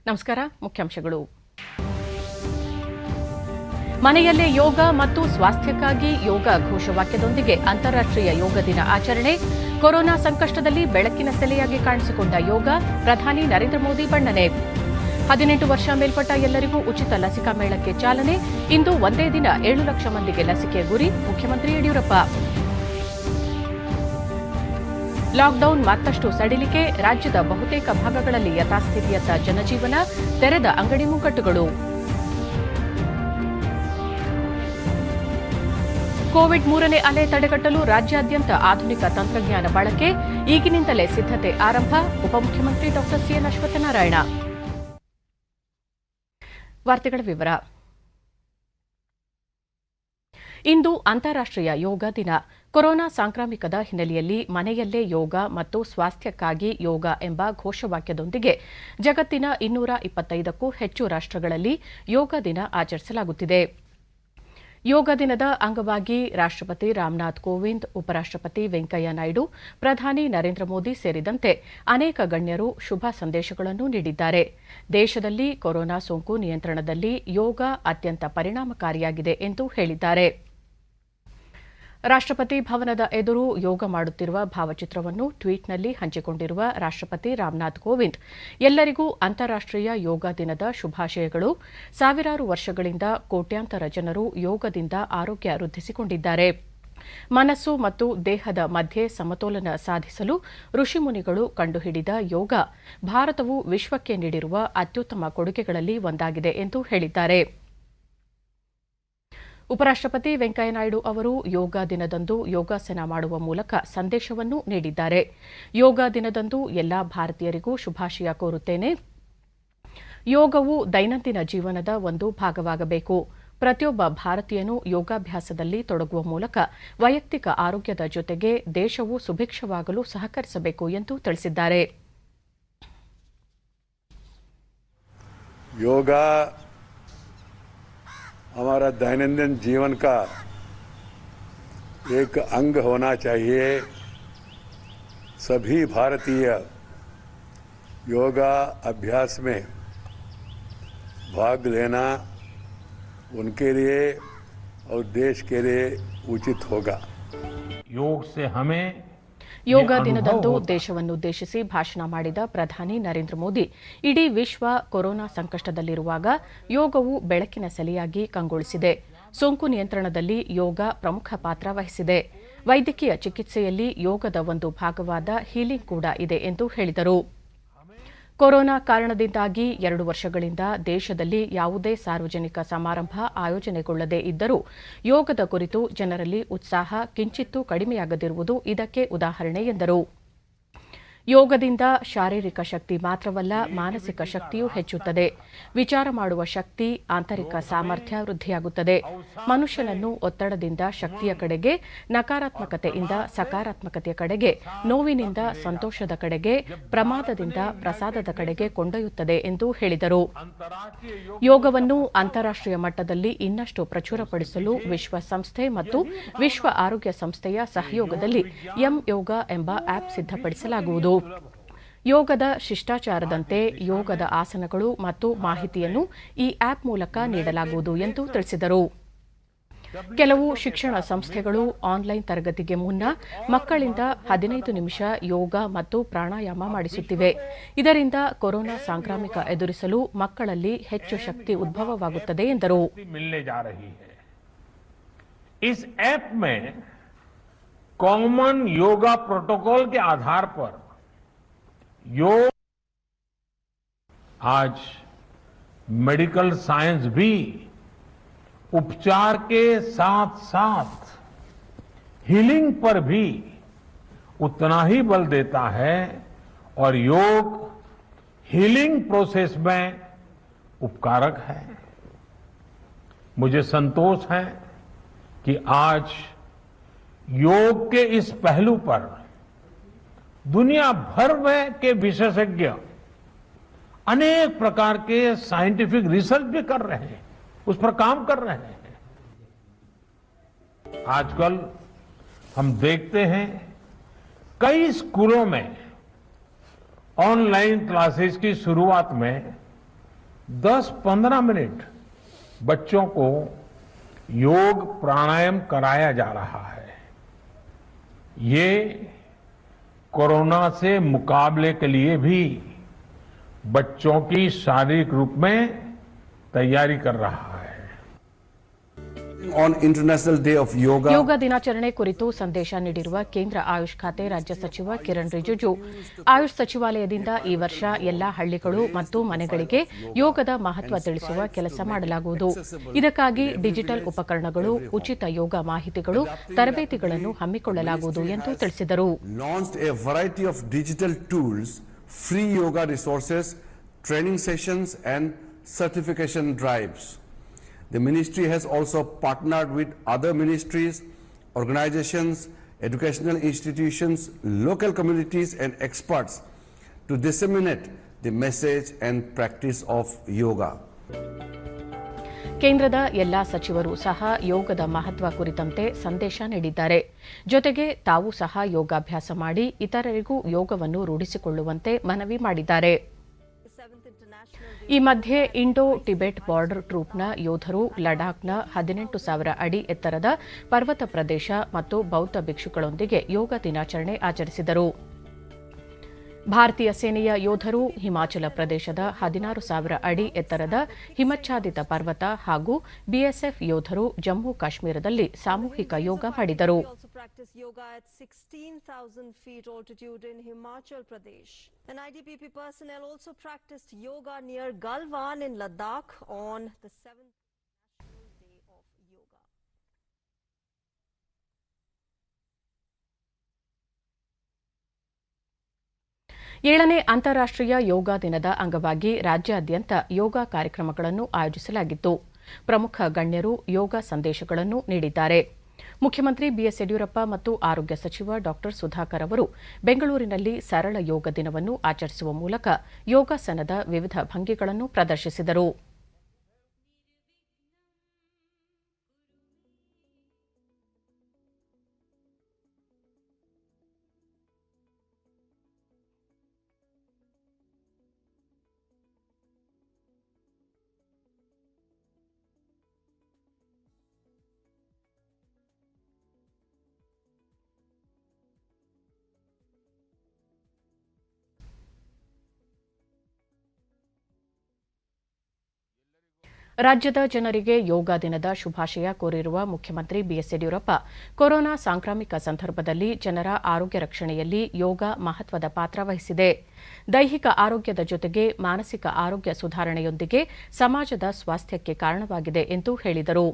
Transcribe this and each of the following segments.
ನಮಸ್ಕಾರ. ಮುಖ್ಯಾಂಶಗಳು. ಮನೆಯಲ್ಲೇ ಯೋಗ ಮತ್ತು ಸ್ವಾಸ್ಥ್ಯಕ್ಕಾಗಿ ಯೋಗ ಘೋಷವಾಕ್ಯದೊಂದಿಗೆ ಅಂತಾರಾಷ್ಟ್ರೀಯ ಯೋಗ ದಿನ ಆಚರಣೆ. ಕೊರೋನಾ ಸಂಕಷ್ಟದಲ್ಲಿ ಬೆಳಕಿನ ಸೆಲೆಯಾಗಿ ಕಾಣಿಸಿಕೊಂಡ ಯೋಗ. ಪ್ರಧಾನಿ ನರೇಂದ್ರ ಮೋದಿ ಬಣ್ಣನೆ. 18 ವರ್ಷ ಮೇಲ್ಪಟ್ಟ ಎಲ್ಲರಿಗೂ ಉಚಿತ ಲಸಿಕಾ ಮೇಳಕ್ಕೆ ಚಾಲನೆ. ಇಂದು ಒಂದೇ ದಿನ 7 ಲಕ್ಷ ಮಂದಿಗೆ ಲಸಿಕೆ ಗುರಿ. ಮುಖ್ಯಮಂತ್ರಿ ಯಡಿಯೂರಪ್ಪ. ಲಾಕ್ಡೌನ್ ಮತ್ತಷ್ಟು ಸಡಿಲಿಕೆ. ರಾಜ್ಯದ ಬಹುತೇಕ ಭಾಗಗಳಲ್ಲಿ ಯಥಾಸ್ಥಿತಿಯತ್ತ ಜನಜೀವನ. ತೆರೆದ ಅಂಗಡಿ ಮುಂಗಟ್ಟುಗಳು. ಕೋವಿಡ್ 3ನೇ ಅಲೆ ತಡೆಗಟ್ಟಲು ರಾಜ್ಯಾದ್ಯಂತ ಆಧುನಿಕ ತಂತ್ರಜ್ಞಾನ ಬಳಕೆ. ಈಗಿನಿಂದಲೇ ಸಿದ್ಧತೆ ಆರಂಭ. ಉಪಮುಖ್ಯಮಂತ್ರಿ ಡಾ ಸಿಎನ್ ಅಶ್ವತ್ಥನಾರಾಯಣ. ವಾರ್ತೆಗಳ ವಿವರ. ಇಂದು ಅಂತಾರಾಷ್ಟ್ರೀಯ ಯೋಗ ದಿನ. ಕೊರೋನಾ ಸಾಂಕ್ರಾಮಿಕದ ಹಿನ್ನೆಲೆಯಲ್ಲಿ ಮನೆಯಲ್ಲೇ ಯೋಗ ಮತ್ತು ಸ್ವಾಸ್ಥ್ಯಕ್ಕಾಗಿ ಯೋಗ ಎಂಬ ಘೋಷವಾಕ್ಯದೊಂದಿಗೆ ಜಗತ್ತಿನ 225ಕ್ಕೂ ಹೆಚ್ಚು ರಾಷ್ಟ್ರಗಳಲ್ಲಿ ಯೋಗ ದಿನ ಆಚರಿಸಲಾಗುತ್ತಿದೆ. ಯೋಗ ದಿನದ ಅಂಗವಾಗಿ ರಾಷ್ಟ್ರಪತಿ ರಾಮನಾಥ್ ಕೋವಿಂದ್, ಉಪರಾಷ್ಟ್ರಪತಿ ವೆಂಕಯ್ಯ ನಾಯ್ಡು, ಪ್ರಧಾನಿ ನರೇಂದ್ರ ಮೋದಿ ಸೇರಿದಂತೆ ಅನೇಕ ಗಣ್ಯರು ಶುಭ ಸಂದೇಶಗಳನ್ನು ನೀಡಿದ್ದಾರೆ. ದೇಶದಲ್ಲಿ ಕೊರೋನಾ ಸೋಂಕು ನಿಯಂತ್ರಣದಲ್ಲಿ ಯೋಗ ಅತ್ಯಂತ ಪರಿಣಾಮಕಾರಿಯಾಗಿದೆ ಎಂದು ಹೇಳಿದ್ದಾರೆ. ರಾಷ್ಟ್ರಪತಿ ಭವನದ ಎದುರು ಯೋಗ ಮಾಡುತ್ತಿರುವ ಭಾವಚಿತ್ರವನ್ನು ಟ್ವೀಟ್ನಲ್ಲಿ ಹಂಚಿಕೊಂಡಿರುವ ರಾಷ್ಟ್ರಪತಿ ರಾಮನಾಥ್ ಕೋವಿಂದ್, ಎಲ್ಲರಿಗೂ ಅಂತಾರಾಷ್ಟ್ರೀಯ ಯೋಗ ದಿನದ ಶುಭಾಶಯಗಳು. ಸಾವಿರಾರು ವರ್ಷಗಳಿಂದ ಕೋಟ್ಯಾಂತರ ಜನರು ಯೋಗದಿಂದ ಆರೋಗ್ಯ ವೃದ್ಧಿಸಿಕೊಂಡಿದ್ದಾರೆ. ಮನಸ್ಸು ಮತ್ತು ದೇಹದ ಮಧ್ಯೆ ಸಮತೋಲನ ಸಾಧಿಸಲು ಋಷಿಮುನಿಗಳು ಕಂಡುಹಿಡಿದ ಯೋಗ ಭಾರತವು ವಿಶ್ವಕ್ಕೆ ನೀಡಿರುವ ಅತ್ಯುತ್ತಮ ಕೊಡುಗೆಗಳಲ್ಲಿ ಒಂದಾಗಿದೆ ಎಂದು ಹೇಳಿದ್ದಾರೆ. ಉಪರಾಷ್ಟ್ರಪತಿ ವೆಂಕಯ್ಯ ನಾಯ್ಡು ಅವರು ಯೋಗ ದಿನದಂದು ಯೋಗಾಸನ ಮಾಡುವ ಮೂಲಕ ಸಂದೇಶವನ್ನು ನೀಡಿದ್ದಾರೆ. ಯೋಗ ದಿನದಂದು ಎಲ್ಲಾ ಭಾರತೀಯರಿಗೂ ಶುಭಾಶಯ ಕೋರುತ್ತೇನೆ. ಯೋಗವು ದೈನಂದಿನ ಜೀವನದ ಒಂದು ಭಾಗವಾಗಬೇಕು. ಪ್ರತಿಯೊಬ್ಬ ಭಾರತೀಯನೂ ಯೋಗಾಭ್ಯಾಸದಲ್ಲಿ ತೊಡಗುವ ಮೂಲಕ ವೈಯಕ್ತಿಕ ಆರೋಗ್ಯದ ಜೊತೆಗೆ ದೇಶವು ಸುಭಿಕ್ಷವಾಗಲು ಸಹಕರಿಸಬೇಕು ಎಂದು ತಿಳಿಸಿದ್ದಾರೆ. ಯೋಗ हमारा दैनंदिन जीवन का एक अंग होना चाहिए. सभी भारतीय योगा अभ्यास में भाग लेना उनके लिए और देश के लिए उचित होगा. योग से हमें ಯೋಗ ದಿನದಂದು ದೇಶವನ್ನುದ್ದೇಶಿಸಿ ಭಾಷಣ ಮಾಡಿದ ಪ್ರಧಾನಿ ನರೇಂದ್ರ ಮೋದಿ, ಇಡೀ ವಿಶ್ವ ಕೊರೋನಾ ಸಂಕಷ್ಟದಲ್ಲಿರುವಾಗ ಯೋಗವು ಬೆಳಕಿನ ಸೆಲೆಯಾಗಿ ಕಂಗೊಳಿಸಿದೆ. ಸೋಂಕು ನಿಯಂತ್ರಣದಲ್ಲಿ ಯೋಗ ಪ್ರಮುಖ ಪಾತ್ರ ವಹಿಸಿದೆ. ವೈದ್ಯಕೀಯ ಚಿಕಿತ್ಸೆಯಲ್ಲಿ ಯೋಗದ ಒಂದು ಭಾಗವಾದ ಹೀಲಿಂಗ್ ಕೂಡ ಇದೆ ಎಂದು ಹೇಳಿದರು. ಕೊರೋನಾ ಕಾರಣದಿಂದಾಗಿ 2 ವರ್ಷಗಳಿಂದ ದೇಶದಲ್ಲಿ ಯಾವುದೇ ಸಾರ್ವಜನಿಕ ಸಮಾರಂಭ ಆಯೋಜನೆಗೊಳ್ಳದೇ ಇದ್ದರೂ ಯೋಗದ ಕುರಿತು ಜನರಲ್ಲಿ ಉತ್ಸಾಹ ಕಿಂಚಿತ್ತೂ ಕಡಿಮೆಯಾಗದಿರುವುದು ಇದಕ್ಕೆ ಉದಾಹರಣೆ ಎಂದರು. ಯೋಗದಿಂದ ಶಾರೀರಿಕ ಶಕ್ತಿ ಮಾತ್ರವಲ್ಲ, ಮಾನಸಿಕ ಶಕ್ತಿಯೂ ಹೆಚ್ಚುತ್ತದೆ. ವಿಚಾರ ಮಾಡುವ ಶಕ್ತಿ, ಆಂತರಿಕ ಸಾಮರ್ಥ್ಯ ವೃದ್ಧಿಯಾಗುತ್ತದೆ. ಮನುಷ್ಯನನ್ನು ಒತ್ತಡದಿಂದ ಶಕ್ತಿಯ ಕಡೆಗೆ, ನಕಾರಾತ್ಮಕತೆಯಿಂದ ಸಕಾರಾತ್ಮಕತೆಯ ಕಡೆಗೆ, ನೋವಿನಿಂದ ಸಂತೋಷದ ಕಡೆಗೆ, ಪ್ರಮಾದದಿಂದ ಪ್ರಸಾದದ ಕಡೆಗೆ ಕೊಂಡೊಯ್ಯುತ್ತದೆ ಎಂದು ಹೇಳಿದರು. ಯೋಗವನ್ನು ಅಂತಾರಾಷ್ಟ್ರೀಯ ಮಟ್ಟದಲ್ಲಿ ಇನ್ನಷ್ಟು ಪ್ರಚುರಪಡಿಸಲು ವಿಶ್ವಸಂಸ್ಥೆ ಮತ್ತು ವಿಶ್ವ ಆರೋಗ್ಯ ಸಂಸ್ಥೆಯ ಸಹಯೋಗದಲ್ಲಿ ಯೋಗ ಎಂಬ ಆಪ್ ಸಿದ್ಧಪಡಿಸಲಾಗುವುದು. ಯೋಗದ ಶಿಷ್ಟಾಚಾರದಂತೆ ಯೋಗದ ಆಸನಗಳು ಮತ್ತು ಮಾಹಿತಿಯನ್ನು ಈ ಆಪ್ ಮೂಲಕ ನೀಡಲಾಗುವುದು ಎಂದು ತಿಳಿಸಿದರು. ಕೆಲವು ಶಿಕ್ಷಣ ಸಂಸ್ಥೆಗಳು ಆನ್ಲೈನ್ ತರಗತಿಗೆ ಮುನ್ನ ಮಕ್ಕಳಿಂದ 15 ನಿಮಿಷ ಯೋಗ ಮತ್ತು ಪ್ರಾಣಾಯಾಮ ಮಾಡಿಸುತ್ತಿವೆ. ಇದರಿಂದ ಕೊರೋನಾ ಸಾಂಕ್ರಾಮಿಕ ಎದುರಿಸಲು ಮಕ್ಕಳಲ್ಲಿ ಹೆಚ್ಚು ಶಕ್ತಿ ಉದ್ಭವವಾಗುತ್ತದೆ ಎಂದರು. इस ऐप में कॉमन योगा प्रोटोकॉल के आधार पर योग आज मेडिकल साइंस भी उपचार के साथ साथ हीलिंग पर भी उतना ही बल देता है और योग हीलिंग प्रोसेस में उपकारक है. मुझे संतोष है कि आज योग के इस पहलू पर दुनिया भर में के विशेषज्ञ अनेक प्रकार के साइंटिफिक रिसर्च भी कर रहे हैं, उस पर काम कर रहे हैं. आजकल हम देखते हैं कई स्कूलों में ऑनलाइन क्लासेस की शुरुआत में 10-15 मिनट बच्चों को योग प्राणायाम कराया जा रहा है। ये कोरोना से मुकाबले के लिए भी बच्चों की शारीरिक रूप में तैयारी कर रहा है। On International Day of Yoga, ಯೋಗ ದಿನಾಚರಣೆ ಕುರಿತು ಸಂದೇಶ ನೀಡಿರುವ ಕೇಂದ್ರ ಆಯುಷ್ ಖಾತೆ ರಾಜ್ಯ ಸಚಿವ ಕಿರಣ್ ರಿಜಿಜು, ಆಯುಷ್ ಸಚಿವಾಲಯದಿಂದ ಈ ವರ್ಷ ಎಲ್ಲಾ ಹಳ್ಳಿಗಳು ಮತ್ತು ಮನೆಗಳಿಗೆ ಯೋಗದ ಮಹತ್ವ ತಿಳಿಸುವ ಕೆಲಸ ಮಾಡಲಾಗುವುದು. ಇದಕ್ಕಾಗಿ ಡಿಜಿಟಲ್ ಉಪಕರಣಗಳು, ಉಚಿತ ಯೋಗ ಮಾಹಿತಿಗಳು, ತರಬೇತಿಗಳನ್ನು ಹಮ್ಮಿಕೊಳ್ಳಲಾಗುವುದು ಎಂದು ತಿಳಿಸಿದರು. launched a variety of digital tools, free yoga resources, training sessions and certification drives. The ministry has also partnered with other ministries, organizations, educational institutions, local communities and experts to disseminate the message and practice of yoga. ಕೇಂದ್ರದ ಎಲ್ಲಾ ಸಚಿವರು ಸಹ ಯೋಗದ ಮಹತ್ವ ಕುರಿತಂತೆ ಸಂದೇಶ ನೀಡಿದ್ದಾರೆ. ಜೊತೆಗೆ ತಾವು ಸಹ ಯೋಗಾಭ್ಯಾಸ ಮಾಡಿ ಇತರರಿಗೂ ಯೋಗವನ್ನು ರೂಢಿಸಿಕೊಳ್ಳುವಂತೆ ಮನವಿ ಮಾಡಿದ್ದಾರೆ. ಈ ಮಧ್ಯೆ ಇಂಡೋ ಟಿಬೆಟ್ ಬಾರ್ಡರ್ ಟ್ರೂಪ್ನ ಯೋಧರು ಲಡಾಖ್ನ 18,000 ಅಡಿ ಎತ್ತರದ ಪರ್ವತ ಪ್ರದೇಶ ಮತ್ತು ಬೌದ್ಧ ಭಿಕ್ಷುಗಳೊಂದಿಗೆ ಯೋಗ ದಿನಾಚರಣೆ ಆಚರಿಸಿದರು. ಭಾರತೀಯ ಸೇನೆಯ ಯೋಧರು ಹಿಮಾಚಲ ಪ್ರದೇಶದ 16,000 ಅಡಿ ಎತ್ತರದ ಹಿಮಚ್ಛಾದಿತ ಪರ್ವತ ಹಾಗೂ ಬಿಎಸ್ಎಫ್ ಯೋಧರು ಜಮ್ಮು ಕಾಶ್ಮೀರದಲ್ಲಿ ಸಾಮೂಹಿಕ ಯೋಗ ಮಾಡಿದರು. Yoga at 16,000 feet altitude in Himachal Pradesh. An IDPP personnel also practiced yoga near Galwan in Ladakh on the 7th National Day of Yoga. ಏಳನೇ ಅಂತಾರಾಷ್ಟ್ರೀಯ ಯೋಗ ದಿನದ ಅಂಗವಾಗಿ ರಾಜ್ಯಾದ್ಯಂತ ಯೋಗ ಕಾರ್ಯಕ್ರಮಗಳನ್ನು ಆಯೋಜಿಸಲಾಗಿತ್ತು. ಪ್ರಮುಖ ಗಣ್ಯರು ಯೋಗ ಸಂದೇಶಗಳನ್ನು ನೀಡಿದ್ದಾರೆ. ಮುಖ್ಯಮಂತ್ರಿ ಬಿಎಸ್ ಯಡಿಯೂರಪ್ಪ ಮತ್ತು ಆರೋಗ್ಯ ಸಚಿವ ಡಾ ಸುಧಾಕರ್ ಅವರು ಬೆಂಗಳೂರಿನಲ್ಲಿ ಸರಳ ಯೋಗ ದಿನವನ್ನು ಆಚರಿಸುವ ಮೂಲಕ ಯೋಗಾಸನದ ವಿವಿಧ ಭಂಗಿಗಳನ್ನು ಪ್ರದರ್ಶಿಸಿದರು. ರಾಜ್ಯದ ಜನರಿಗೆ ಯೋಗ ದಿನದ ಶುಭಾಶಯ ಕೋರಿರುವ ಮುಖ್ಯಮಂತ್ರಿ ಬಿಎಸ್ ಯಡಿಯೂರಪ್ಪ, ಕೊರೋನಾ ಸಾಂಕ್ರಾಮಿಕ ಸಂದರ್ಭದಲ್ಲಿ ಜನರ ಆರೋಗ್ಯ ರಕ್ಷಣೆಯಲ್ಲಿ ಯೋಗ ಮಹತ್ವದ ಪಾತ್ರ ವಹಿಸಿದೆ. ದೈಹಿಕ ಆರೋಗ್ಯದ ಜೊತೆಗೆ ಮಾನಸಿಕ ಆರೋಗ್ಯ ಸುಧಾರಣೆಯೊಂದಿಗೆ ಸಮಾಜದ ಸ್ವಾಸ್ಥ್ಯಕ್ಕೆ ಕಾರಣವಾಗಿದೆ ಎಂದು ಹೇಳಿದರು.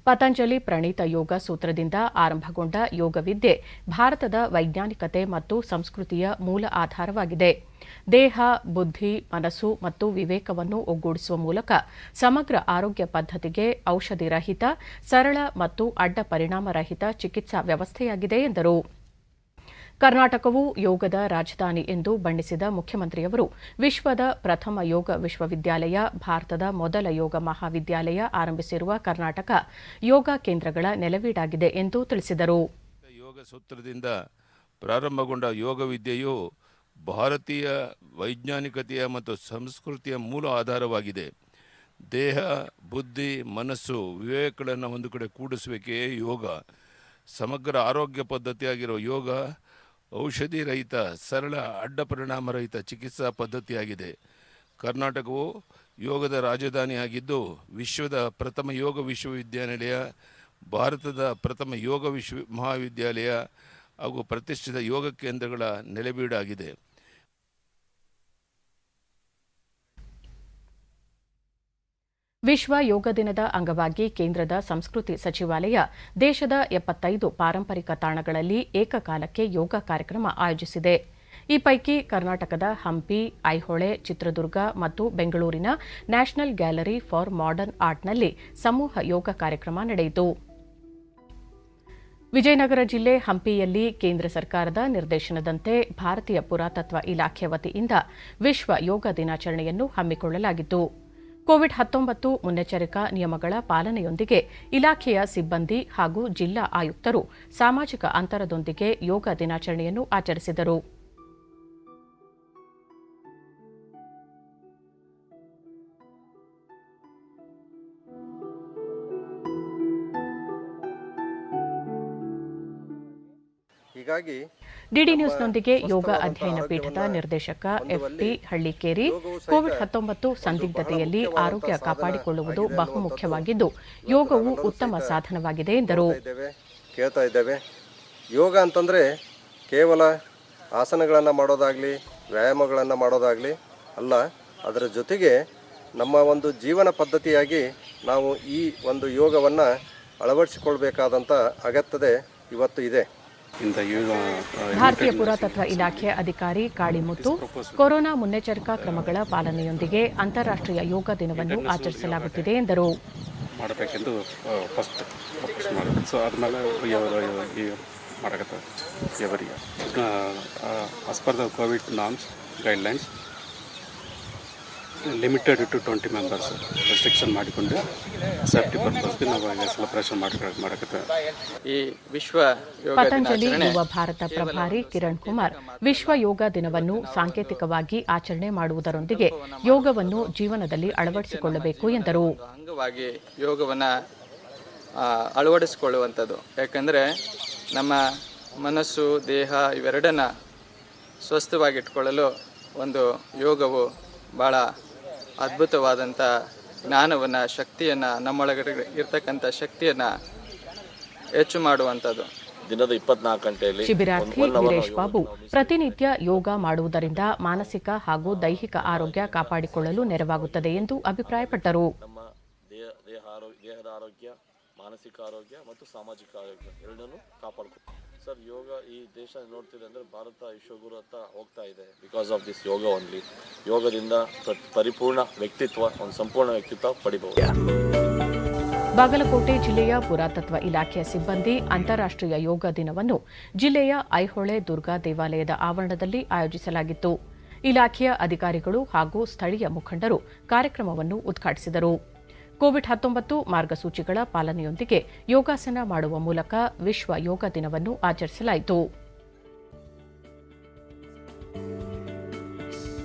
ಪತಂಜಲಿ ಪ್ರಣೀತ ಯೋಗ ಸೂತ್ರದಿಂದ ಆರಂಭಗೊಂಡ ಯೋಗವಿದ್ಯೆ ಭಾರತದ ವೈಜ್ಞಾನಿಕತೆ ಮತ್ತು ಸಂಸ್ಕೃತಿಯ ಮೂಲ ಆಧಾರವಾಗಿದೆ. ದೇಹ, ಬುದ್ಧಿ, ಮನಸ್ಸು ಮತ್ತು ವಿವೇಕವನ್ನು ಒಗ್ಗೂಡಿಸುವ ಮೂಲಕ ಸಮಗ್ರ ಆರೋಗ್ಯ ಪದ್ಧತಿಗೆ ಔಷಧಿ ರಹಿತ, ಸರಳ ಮತ್ತು ಅಡ್ಡ ಪರಿಣಾಮರಹಿತ ಚಿಕಿತ್ಸಾ ವ್ಯವಸ್ಥೆಯಾಗಿದೆ ಎಂದರು. ಕರ್ನಾಟಕವು ಯೋಗದ ರಾಜಧಾನಿ ಎಂದು ಬಣ್ಣಿಸಿದ ಮುಖ್ಯಮಂತ್ರಿಯವರು, ವಿಶ್ವದ ಪ್ರಥಮ ಯೋಗ ವಿಶ್ವವಿದ್ಯಾಲಯ, ಭಾರತದ ಮೊದಲ ಯೋಗ ಮಹಾವಿದ್ಯಾಲಯ ಆರಂಭಿಸಿರುವ ಕರ್ನಾಟಕ ಯೋಗ ಕೇಂದ್ರಗಳ ನೆಲವೀಡಾಗಿದೆ ಎಂದು ತಿಳಿಸಿದರು. ಯೋಗ ಸೂತ್ರದಿಂದ ಪ್ರಾರಂಭಗೊಂಡ ಯೋಗ ವಿದ್ಯೆಯು ಭಾರತೀಯ ವೈಜ್ಞಾನಿಕತೆಯ ಮತ್ತು ಸಂಸ್ಕೃತಿಯ ಮೂಲ ಆಧಾರವಾಗಿದೆ. ದೇಹ, ಬುದ್ಧಿ, ಮನಸ್ಸು, ವಿವೇಕಗಳನ್ನು ಒಂದು ಕಡೆ ಕೂಡಿಸುವಿಕೆಯೇ ಯೋಗ. ಸಮಗ್ರ ಆರೋಗ್ಯ ಪದ್ಧತಿಯಾಗಿರುವ ಯೋಗ ಔಷಧಿ ರಹಿತ, ಸರಳ, ಅಡ್ಡ ಪರಿಣಾಮರಹಿತ ಚಿಕಿತ್ಸಾ ಪದ್ಧತಿಯಾಗಿದೆ. ಕರ್ನಾಟಕವು ಯೋಗದ ರಾಜಧಾನಿಯಾಗಿದ್ದು, ವಿಶ್ವದ ಪ್ರಥಮ ಯೋಗ ವಿಶ್ವವಿದ್ಯಾನಿಲಯ, ಭಾರತದ ಪ್ರಥಮ ಯೋಗ ಮಹಾವಿದ್ಯಾಲಯ ಹಾಗೂ ಪ್ರತಿಷ್ಠಿತ ಯೋಗ ಕೇಂದ್ರಗಳ ನೆಲೆಬೀಡಾಗಿದೆ. ವಿಶ್ವ ಯೋಗ ದಿನದ ಅಂಗವಾಗಿ ಕೇಂದ್ರದ ಸಂಸ್ಕೃತಿ ಸಚಿವಾಲಯ ದೇಶದ 75 ಪಾರಂಪರಿಕ ತಾಣಗಳಲ್ಲಿ ಏಕಕಾಲಕ್ಕೆ ಯೋಗ ಕಾರ್ಯಕ್ರಮ ಆಯೋಜಿಸಿದೆ. ಈ ಪೈಕಿ ಕರ್ನಾಟಕದ ಹಂಪಿ, ಐಹೊಳೆ, ಚಿತ್ರದುರ್ಗ ಮತ್ತು ಬೆಂಗಳೂರಿನ ನ್ಯಾಷನಲ್ ಗ್ಯಾಲರಿ ಫಾರ್ ಮಾಡರ್ನ್ ಆರ್ಟ್ನಲ್ಲಿ ಸಮೂಹ ಯೋಗ ಕಾರ್ಯಕ್ರಮ ನಡೆಯಿತು. ವಿಜಯನಗರ ಜಿಲ್ಲೆ ಹಂಪಿಯಲ್ಲಿ ಕೇಂದ್ರ ಸರ್ಕಾರದ ನಿರ್ದೇಶನದಂತೆ ಭಾರತೀಯ ಪುರಾತತ್ವ ಇಲಾಖೆ ವತಿಯಿಂದ ವಿಶ್ವ ಯೋಗ ದಿನಾಚರಣೆಯನ್ನು ಹಮ್ಮಿಕೊಳ್ಳಲಾಗಿತ್ತು. ಕೋವಿಡ್-19 ಮುನ್ನೆಚ್ಚರಿಕಾ ನಿಯಮಗಳ ಪಾಲನೆಯೊಂದಿಗೆ ಇಲಾಖೆಯ ಸಿಬ್ಬಂದಿ ಹಾಗೂ ಜಿಲ್ಲಾ ಆಯುಕ್ತರು ಸಾಮಾಜಿಕ ಅಂತರದೊಂದಿಗೆ ಯೋಗ ದಿನಾಚರಣೆಯನ್ನು ಆಚರಿಸಿದರು. ಹೀಗಾಗಿ ಡಿಡಿ ನ್ಯೂಸ್ನೊಂದಿಗೆ ಯೋಗ ಅಧ್ಯಯನ ಪೀಠದ ನಿರ್ದೇಶಕ ಎಫ್ಟಿ ಹಳ್ಳಿಕೇರಿ ಕೋವಿಡ್-19 ಸಂದಿಗ್ಧತೆಯಲ್ಲಿ ಆರೋಗ್ಯ ಕಾಪಾಡಿಕೊಳ್ಳುವುದು ಬಹುಮುಖ್ಯವಾಗಿದ್ದು ಯೋಗವು ಉತ್ತಮ ಸಾಧನವಾಗಿದೆ ಎಂದರು. ಕೇಳ್ತಾ ಇದ್ದೇವೆ, ಯೋಗ ಅಂತಂದರೆ ಕೇವಲ ಆಸನಗಳನ್ನು ಮಾಡೋದಾಗಲಿ ವ್ಯಾಯಾಮಗಳನ್ನು ಮಾಡೋದಾಗಲಿ ಅಲ್ಲ, ಅದರ ಜೊತೆಗೆ ನಮ್ಮ ಒಂದು ಜೀವನ ಪದ್ಧತಿಯಾಗಿ ನಾವು ಈ ಒಂದು ಯೋಗವನ್ನು ಅಳವಡಿಸಿಕೊಳ್ಬೇಕಾದಂಥ ಅಗತ್ಯತೆ ಇವತ್ತು ಇದೆ. ಭಾರತೀಯ ಪುರಾತತ್ವ ಇಲಾಖೆ ಅಧಿಕಾರಿ ಕಾಳಿಮುತ್ತು ಕೊರೋನಾ ಮುನ್ನೆಚ್ಚರಿಕಾ ಕ್ರಮಗಳ ಪಾಲನೆಯೊಂದಿಗೆ ಅಂತಾರಾಷ್ಟ್ರೀಯ ಯೋಗ ದಿನವನ್ನು ಆಚರಿಸಲಾಗುತ್ತಿದೆ ಎಂದರು. ಮಾಡಬೇಕೆಂದು ಫಸ್ಟ್ ಫೋಕಸ್ ಮಾಡೋದು. ಸೊ ಆದಮೇಲೆ ಮಾಡಕತ್ತೆ ಎವರಿಗೆ as per the COVID norms guidelines limited to 20 members restriction ಮಾಡಿಕೊಂಡು ಸೇಫ್ಟಿ ಪರ್ಪಸ್ಗೆ ನಾವು ಈಗ ಸೆಲೆಬ್ರೇಷನ್ ಮಾಡಕತ್ತೆ. ಈ ವಿಶ್ವ ಪತಂಜಲಿ ಯುವ ಭಾರತ ಪ್ರಭಾರಿ ಕಿರಣ್ ಕುಮಾರ್ ವಿಶ್ವ ಯೋಗ ದಿನವನ್ನು ಸಾಂಕೇತಿಕವಾಗಿ ಆಚರಣೆ ಮಾಡುವುದರೊಂದಿಗೆ ಯೋಗವನ್ನು ಜೀವನದಲ್ಲಿ ಅಳವಡಿಸಿಕೊಳ್ಳಬೇಕು ಎಂದರು. ಅಂಗವಾಗಿ ಯೋಗವನ್ನು ಅಳವಡಿಸಿಕೊಳ್ಳುವಂಥದ್ದು, ಯಾಕಂದರೆ ನಮ್ಮ ಮನಸ್ಸು ದೇಹ ಇವೆರಡನ್ನ ಸ್ವಸ್ಥವಾಗಿಟ್ಕೊಳ್ಳಲು ಒಂದು ಯೋಗವು ಭಾಳ ಅದ್ಭುತವಾದಂಥ ಜ್ಞಾನವನ್ನು, ಶಕ್ತಿಯನ್ನು, ನಮ್ಮೊಳಗಡೆ ಇರ್ತಕ್ಕಂಥ ಶಕ್ತಿಯನ್ನು ಹೆಚ್ಚು ಮಾಡುವಂಥದ್ದು. ದಿನದ 24 ಗಂಟೆಯಲ್ಲಿ ಶಿಬಿರಾರ್ಥಿ ವೀರೇಶ್ ಬಾಬು ಪ್ರತಿನಿತ್ಯ ಯೋಗ ಮಾಡುವುದರಿಂದ ಮಾನಸಿಕ ಹಾಗೂ ದೈಹಿಕ ಆರೋಗ್ಯ ಕಾಪಾಡಿಕೊಳ್ಳಲು ನೆರವಾಗುತ್ತದೆ ಎಂದು ಅಭಿಪ್ರಾಯಪಟ್ಟರು. ನಮ್ಮ ದೇಹದ ಆರೋಗ್ಯ, ಮಾನಸಿಕ ಆರೋಗ್ಯ ಮತ್ತು ಸಾಮಾಜಿಕ ಆರೋಗ್ಯ ಎರಡನ್ನೂ ಕಾಪಾಡ್ಕೊ. ಸರ್, ಯೋಗ ಈ ದೇಶ ನೋಡ್ತಿದೆ ಅಂದರೆ ಭಾರತ ವಿಶ್ವಗುರು ಅಂತ ಹೋಗ್ತಾ ಇದೆ because of this yoga only. ಯೋಗದಿಂದ ಪರಿಪೂರ್ಣ ವ್ಯಕ್ತಿತ್ವ, ಒಂದು ಸಂಪೂರ್ಣ ವ್ಯಕ್ತಿತ್ವ ಪಡಿಬಹುದು. ಬಾಗಲಕೋಟೆ ಜಿಲ್ಲೆಯ ಪುರಾತತ್ವ ಇಲಾಖೆಯ ಸಿಬ್ಬಂದಿ ಅಂತಾರಾಷ್ಟ್ರೀಯ ಯೋಗ ದಿನವನ್ನು ಜಿಲ್ಲೆಯ ಐಹೊಳೆ ದುರ್ಗಾ ದೇವಾಲಯದ ಆವರಣದಲ್ಲಿ ಆಯೋಜಿಸಲಾಗಿತ್ತು. ಇಲಾಖೆಯ ಅಧಿಕಾರಿಗಳು ಹಾಗೂ ಸ್ಥಳೀಯ ಮುಖಂಡರು ಕಾರ್ಯಕ್ರಮವನ್ನು ಉದ್ಘಾಟಿಸಿದರು. ಕೋವಿಡ್-19 ಮಾರ್ಗಸೂಚಿಗಳ ಪಾಲನೆಯೊಂದಿಗೆ ಯೋಗಾಸನ ಮಾಡುವ ಮೂಲಕ ವಿಶ್ವ ಯೋಗ ದಿನವನ್ನು ಆಚರಿಸಲಾಯಿತು.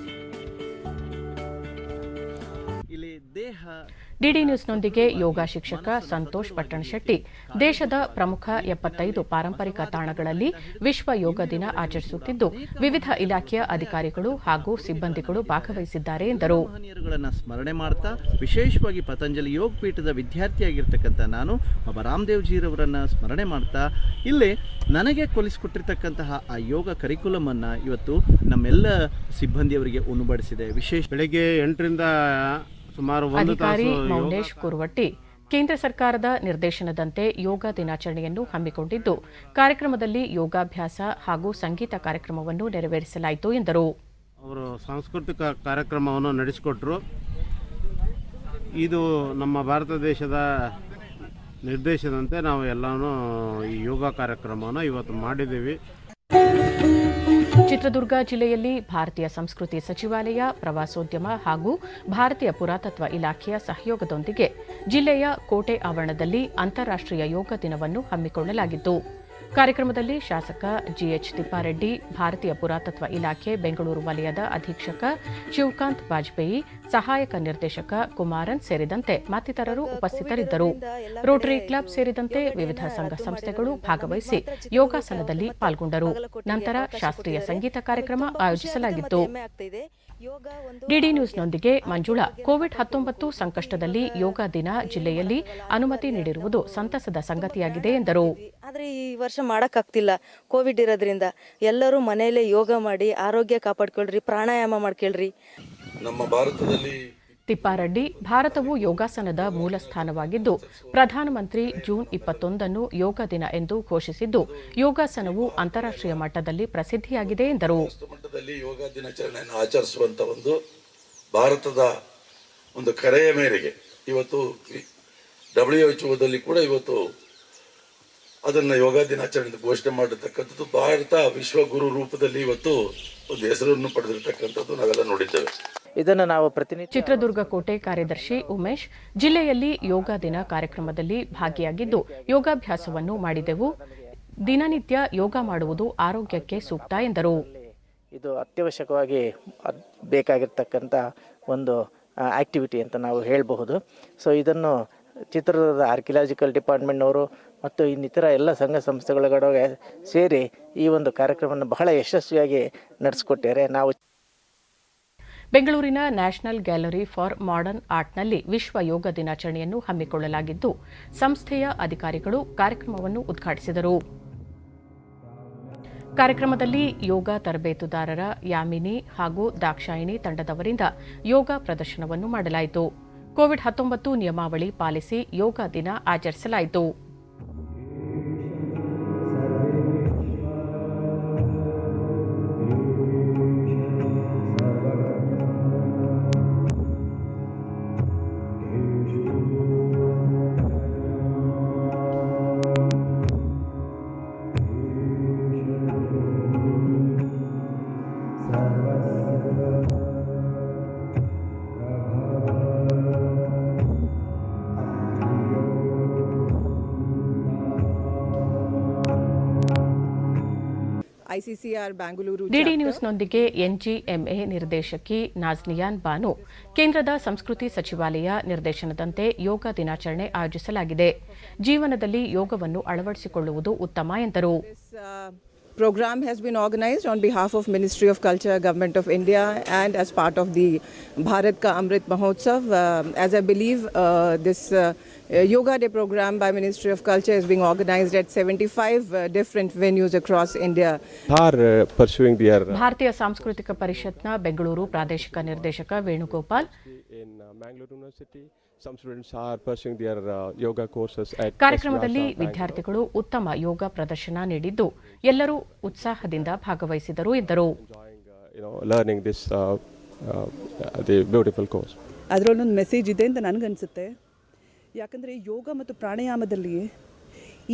ಡಿಡಿ ನ್ಯೂಸ್ನೊಂದಿಗೆ ಯೋಗ ಶಿಕ್ಷಕ ಸಂತೋಷ್ ಪಟ್ಟಣಶೆಟ್ಟಿ ದೇಶದ ಪ್ರಮುಖ 75 ಪಾರಂಪರಿಕ ತಾಣಗಳಲ್ಲಿ ವಿಶ್ವ ಯೋಗ ದಿನ ಆಚರಿಸುತ್ತಿದ್ದು ವಿವಿಧ ಇಲಾಖೆಯ ಅಧಿಕಾರಿಗಳು ಹಾಗೂ ಸಿಬ್ಬಂದಿಗಳು ಭಾಗವಹಿಸಿದ್ದಾರೆ ಎಂದರು. ಸ್ಮರಣೆ ಮಾಡ್ತಾ ವಿಶೇಷವಾಗಿ ಪತಂಜಲಿ ಯೋಗ ಪೀಠದ ವಿದ್ಯಾರ್ಥಿಯಾಗಿರ್ತಕ್ಕಂಥ ನಾನು ಬಾಬಾ ರಾಮದೇವ್ ಜೀರವರನ್ನ ಸ್ಮರಣೆ ಮಾಡ್ತಾ ಇಲ್ಲಿ ನನಗೆ ಕೊಲಿಸಿಕೊಟ್ಟಿರ್ತಕ್ಕಂತಹ ಆ ಯೋಗ ಕರಿಕ್ಯುಲಮ್ ಅನ್ನು ಇವತ್ತು ನಮ್ಮೆಲ್ಲ ಸಿಬ್ಬಂದಿಯವರಿಗೆ ಉಣಬಡಿಸಿದೆ. ವಿಶೇಷ ಬೆಳಗ್ಗೆ 8ರಿಂದ ಸುಮಾರು ಅಧಿಕಾರಿ ಮೌನೇಶ್ ಕುರುವಟ್ಟಿ ಕೇಂದ್ರ ಸರ್ಕಾರದ ನಿರ್ದೇಶನದಂತೆ ಯೋಗ ದಿನಾಚರಣೆಯನ್ನು ಹಮ್ಮಿಕೊಂಡಿದ್ದು ಕಾರ್ಯಕ್ರಮದಲ್ಲಿ ಯೋಗಾಭ್ಯಾಸ ಹಾಗೂ ಸಂಗೀತ ಕಾರ್ಯಕ್ರಮವನ್ನು ನೆರವೇರಿಸಲಾಯಿತು ಎಂದರು. ಅವರು ಸಾಂಸ್ಕೃತಿಕ ಕಾರ್ಯಕ್ರಮವನ್ನು ನಡೆಸಿಕೊಟ್ರು. ಇದು ನಮ್ಮ ಭಾರತ ದೇಶದ ನಿರ್ದೇಶನದಂತೆ ನಾವು ಎಲ್ಲನೂ ಈ ಯೋಗ ಕಾರ್ಯಕ್ರಮವನ್ನು ಇವತ್ತು ಮಾಡಿದ್ದೀವಿ. ಚಿತ್ರದುರ್ಗ ಜಿಲ್ಲೆಯಲ್ಲಿ ಭಾರತೀಯ ಸಂಸ್ಕೃತಿ ಸಚಿವಾಲಯ, ಪ್ರವಾಸೋದ್ಯಮ ಹಾಗೂ ಭಾರತೀಯ ಪುರಾತತ್ವ ಇಲಾಖೆಯ ಸಹಯೋಗದೊಂದಿಗೆ ಜಿಲ್ಲೆಯ ಕೋಟೆ ಆವರಣದಲ್ಲಿ ಅಂತಾರಾಷ್ಟ್ರೀಯ ಯೋಗ ದಿನವನ್ನು ಹಮ್ಮಿಕೊಳ್ಳಲಾಗಿತ್ತು. ಕಾರ್ಯಕ್ರಮದಲ್ಲಿ ಶಾಸಕ ಜಿಎಚ್ ತಿಪ್ಪಾರೆಡ್ಡಿ, ಭಾರತೀಯ ಪುರಾತತ್ವ ಇಲಾಖೆ ಬೆಂಗಳೂರು ವಲಯದ ಅಧೀಕ್ಷಕ ಶಿವಕಾಂತ್ ಬಾಜ್ಪೇಯಿ, ಸಹಾಯಕ ನಿರ್ದೇಶಕ ಕುಮಾರನ್ ಸೇರಿದಂತೆ ಮತ್ತಿತರರು ಉಪಸ್ಥಿತರಿದ್ದರು. ರೋಟರಿ ಕ್ಲಬ್ ಸೇರಿದಂತೆ ವಿವಿಧ ಸಂಘ ಸಂಸ್ಥೆಗಳು ಭಾಗವಹಿಸಿ ಯೋಗಾಸನದಲ್ಲಿ ಪಾಲ್ಗೊಂಡರು. ನಂತರ ಶಾಸ್ತ್ರೀಯ ಸಂಗೀತ ಕಾರ್ಯಕ್ರಮ ಆಯೋಜಿಸಲಾಗಿತ್ತು. ಡಿಡಿ ನ್ಯೂಸ್ನೊಂದಿಗೆ ಮಂಜುಳಾ ಕೋವಿಡ್-19 ಸಂಕಷ್ಟದಲ್ಲಿ ಯೋಗ ದಿನ ಜಿಲ್ಲೆಯಲ್ಲಿ ಅನುಮತಿ ನೀಡಿರುವುದು ಸಂತಸದ ಸಂಗತಿಯಾಗಿದೆ ಎಂದರು. ಆದರೆ ಈ ವರ್ಷ ಮಾಡೋಕ್ಕಾಗ್ತಿಲ್ಲ ಕೋವಿಡ್ ಇರೋದ್ರಿಂದ. ಎಲ್ಲರೂ ಮನೆಯಲ್ಲೇ ಯೋಗ ಮಾಡಿ ಆರೋಗ್ಯ ಕಾಪಾಡ್ಕೊಳ್ರಿ, ಪ್ರಾಣಾಯಾಮ ಮಾಡ್ಕೊಳ್ರಿ. ನಮ್ಮ ಭಾರತದಲ್ಲಿ ತಿಪ್ಪಾರೆಡ್ಡಿ ಭಾರತವು ಯೋಗಾಸನದ ಮೂಲ ಸ್ಥಾನವಾಗಿದ್ದು ಪ್ರಧಾನಮಂತ್ರಿ ಜೂನ್ 21 ಯೋಗ ದಿನ ಎಂದು ಘೋಷಿಸಿದ್ದು ಯೋಗಾಸನವು ಅಂತಾರಾಷ್ಟ್ರೀಯ ಮಟ್ಟದಲ್ಲಿ ಪ್ರಸಿದ್ಧಿಯಾಗಿದೆ ಎಂದರು. ಮಟ್ಟದಲ್ಲಿ ಯೋಗ ದಿನಾಚರಣೆಯನ್ನು ಆಚರಿಸುವಂತ ಒಂದು ಭಾರತದ ಒಂದು ಕರೆಯ ಮೇರೆಗೆ ಇವತ್ತು WHO ಕೂಡ ಇವತ್ತು ಅದನ್ನ ಯೋಗ ದಿನಾಚರಣೆ ಘೋಷಣೆ ಮಾಡಿರ್ತಕ್ಕಂಥದ್ದು. ಭಾರತ ವಿಶ್ವಗುರು ರೂಪದಲ್ಲಿ ಇವತ್ತು ಒಂದು ಹೆಸರನ್ನು ಪಡೆದಿರತಕ್ಕಂಥದ್ದು ನಾವೆಲ್ಲ ನೋಡಿದ್ದೇವೆ. ಇದನ್ನು ನಾವು ಪ್ರತಿನಿತ್ಯ ಚಿತ್ರದುರ್ಗ ಕೋಟೆ ಕಾರ್ಯದರ್ಶಿ ಉಮೇಶ್ ಜಿಲ್ಲೆಯಲ್ಲಿ ಯೋಗ ದಿನ ಕಾರ್ಯಕ್ರಮದಲ್ಲಿ ಭಾಗಿಯಾಗಿದ್ದು ಯೋಗಾಭ್ಯಾಸವನ್ನು ಮಾಡಿದೆವು. ದಿನನಿತ್ಯ ಯೋಗ ಮಾಡುವುದು ಆರೋಗ್ಯಕ್ಕೆ ಸೂಕ್ತ ಎಂದರು. ಇದು ಅತ್ಯವಶ್ಯಕವಾಗಿ ಬೇಕಾಗಿರ್ತಕ್ಕಂಥ ಒಂದು ಆಕ್ಟಿವಿಟಿ ಅಂತ ನಾವು ಹೇಳಬಹುದು. ಸೊ ಇದನ್ನು ಚಿತ್ರದುರ್ಗದ ಆರ್ಕಿಯಾಲಜಿಕಲ್ ಡಿಪಾರ್ಟ್ಮೆಂಟ್ನವರು ಮತ್ತು ಇನ್ನಿತರ ಎಲ್ಲ ಸಂಘ ಸಂಸ್ಥೆಗಳೊಳಗೆ ಸೇರಿ ಈ ಒಂದು ಕಾರ್ಯಕ್ರಮವನ್ನು ಬಹಳ ಯಶಸ್ವಿಯಾಗಿ ನಡೆಸಿಕೊಟ್ಟಿದ್ದಾರೆ. ನಾವು ಬೆಂಗಳೂರಿನ ನ್ಯಾಷನಲ್ ಗ್ಯಾಲರಿ ಫಾರ್ ಮಾಡರ್ನ್ ಆರ್ಟ್ನಲ್ಲಿ ವಿಶ್ವ ಯೋಗ ದಿನಾಚರಣೆಯನ್ನು ಹಮ್ಮಿಕೊಳ್ಳಲಾಗಿದ್ದು, ಸಂಸ್ಥೆಯ ಅಧಿಕಾರಿಗಳು ಕಾರ್ಯಕ್ರಮವನ್ನು ಉದ್ಘಾಟಿಸಿದರು. ಕಾರ್ಯಕ್ರಮದಲ್ಲಿ ಯೋಗ ತರಬೇತುದಾರರ ಯಾಮಿನಿ ಹಾಗೂ ದಾಕ್ಷಾಯಿಣಿ ತಂಡದವರಿಂದ ಯೋಗ ಪ್ರದರ್ಶನವನ್ನು ಮಾಡಲಾಯಿತು. ಕೋವಿಡ್-19 ನಿಯಮಾವಳಿ ಪಾಲಿಸಿ ಯೋಗ ದಿನ ಆಚರಿಸಲಾಯಿತು. ಡಿಡಿ ನ್ಯೂಸ್ನೊಂದಿಗೆ ಎನ್ಜಿಎಂಎ ನಿರ್ದೇಶಕಿ ನಾಜ್ನಿಯಾನ್ ಬಾನು, ಕೇಂದ್ರದ ಸಂಸ್ಕೃತಿ ಸಚಿವಾಲಯ ನಿರ್ದೇಶನದಂತೆ ಯೋಗ ದಿನಾಚರಣೆ ಆಯೋಜಿಸಲಾಗಿದೆ. ಜೀವನದಲ್ಲಿ ಯೋಗವನ್ನು ಅಳವಡಿಸಿಕೊಳ್ಳುವುದು ಉತ್ತಮ ಎಂದರು. Program has been organized on behalf of Ministry of Culture, Government of India, and as part of the Bharat Ka Amrit Mahotsav. As I believe, this Yoga Day program by Ministry of Culture is being organized at 75 different venues across India. ಭಾರತೀಯ ಸಾಂಸ್ಕೃತಿಕ ಪರಿಷತ್ನ ಬೆಂಗಳೂರು ಪ್ರಾದೇಶಿಕ ನಿರ್ದೇಶಕ ವೇಣುಗೋಪಾಲ್, ಕಾರ್ಯಕ್ರಮದಲ್ಲಿ ವಿದ್ಯಾರ್ಥಿಗಳು ಉತ್ತಮ ಯೋಗ ಪ್ರದರ್ಶನ ನೀಡಿದ್ದು ಎಲ್ಲರೂ ಉತ್ಸಾಹದಿಂದ ಭಾಗವಹಿಸಿದರು ಎಂದರು. ಅದರಲ್ಲೊಂದು ಮೆಸೇಜ್ ಇದೆ ಅಂತ ನನಗನ್ಸುತ್ತೆ. ಯಾಕಂದರೆ ಯೋಗ ಮತ್ತು ಪ್ರಾಣಾಯಾಮದಲ್ಲಿ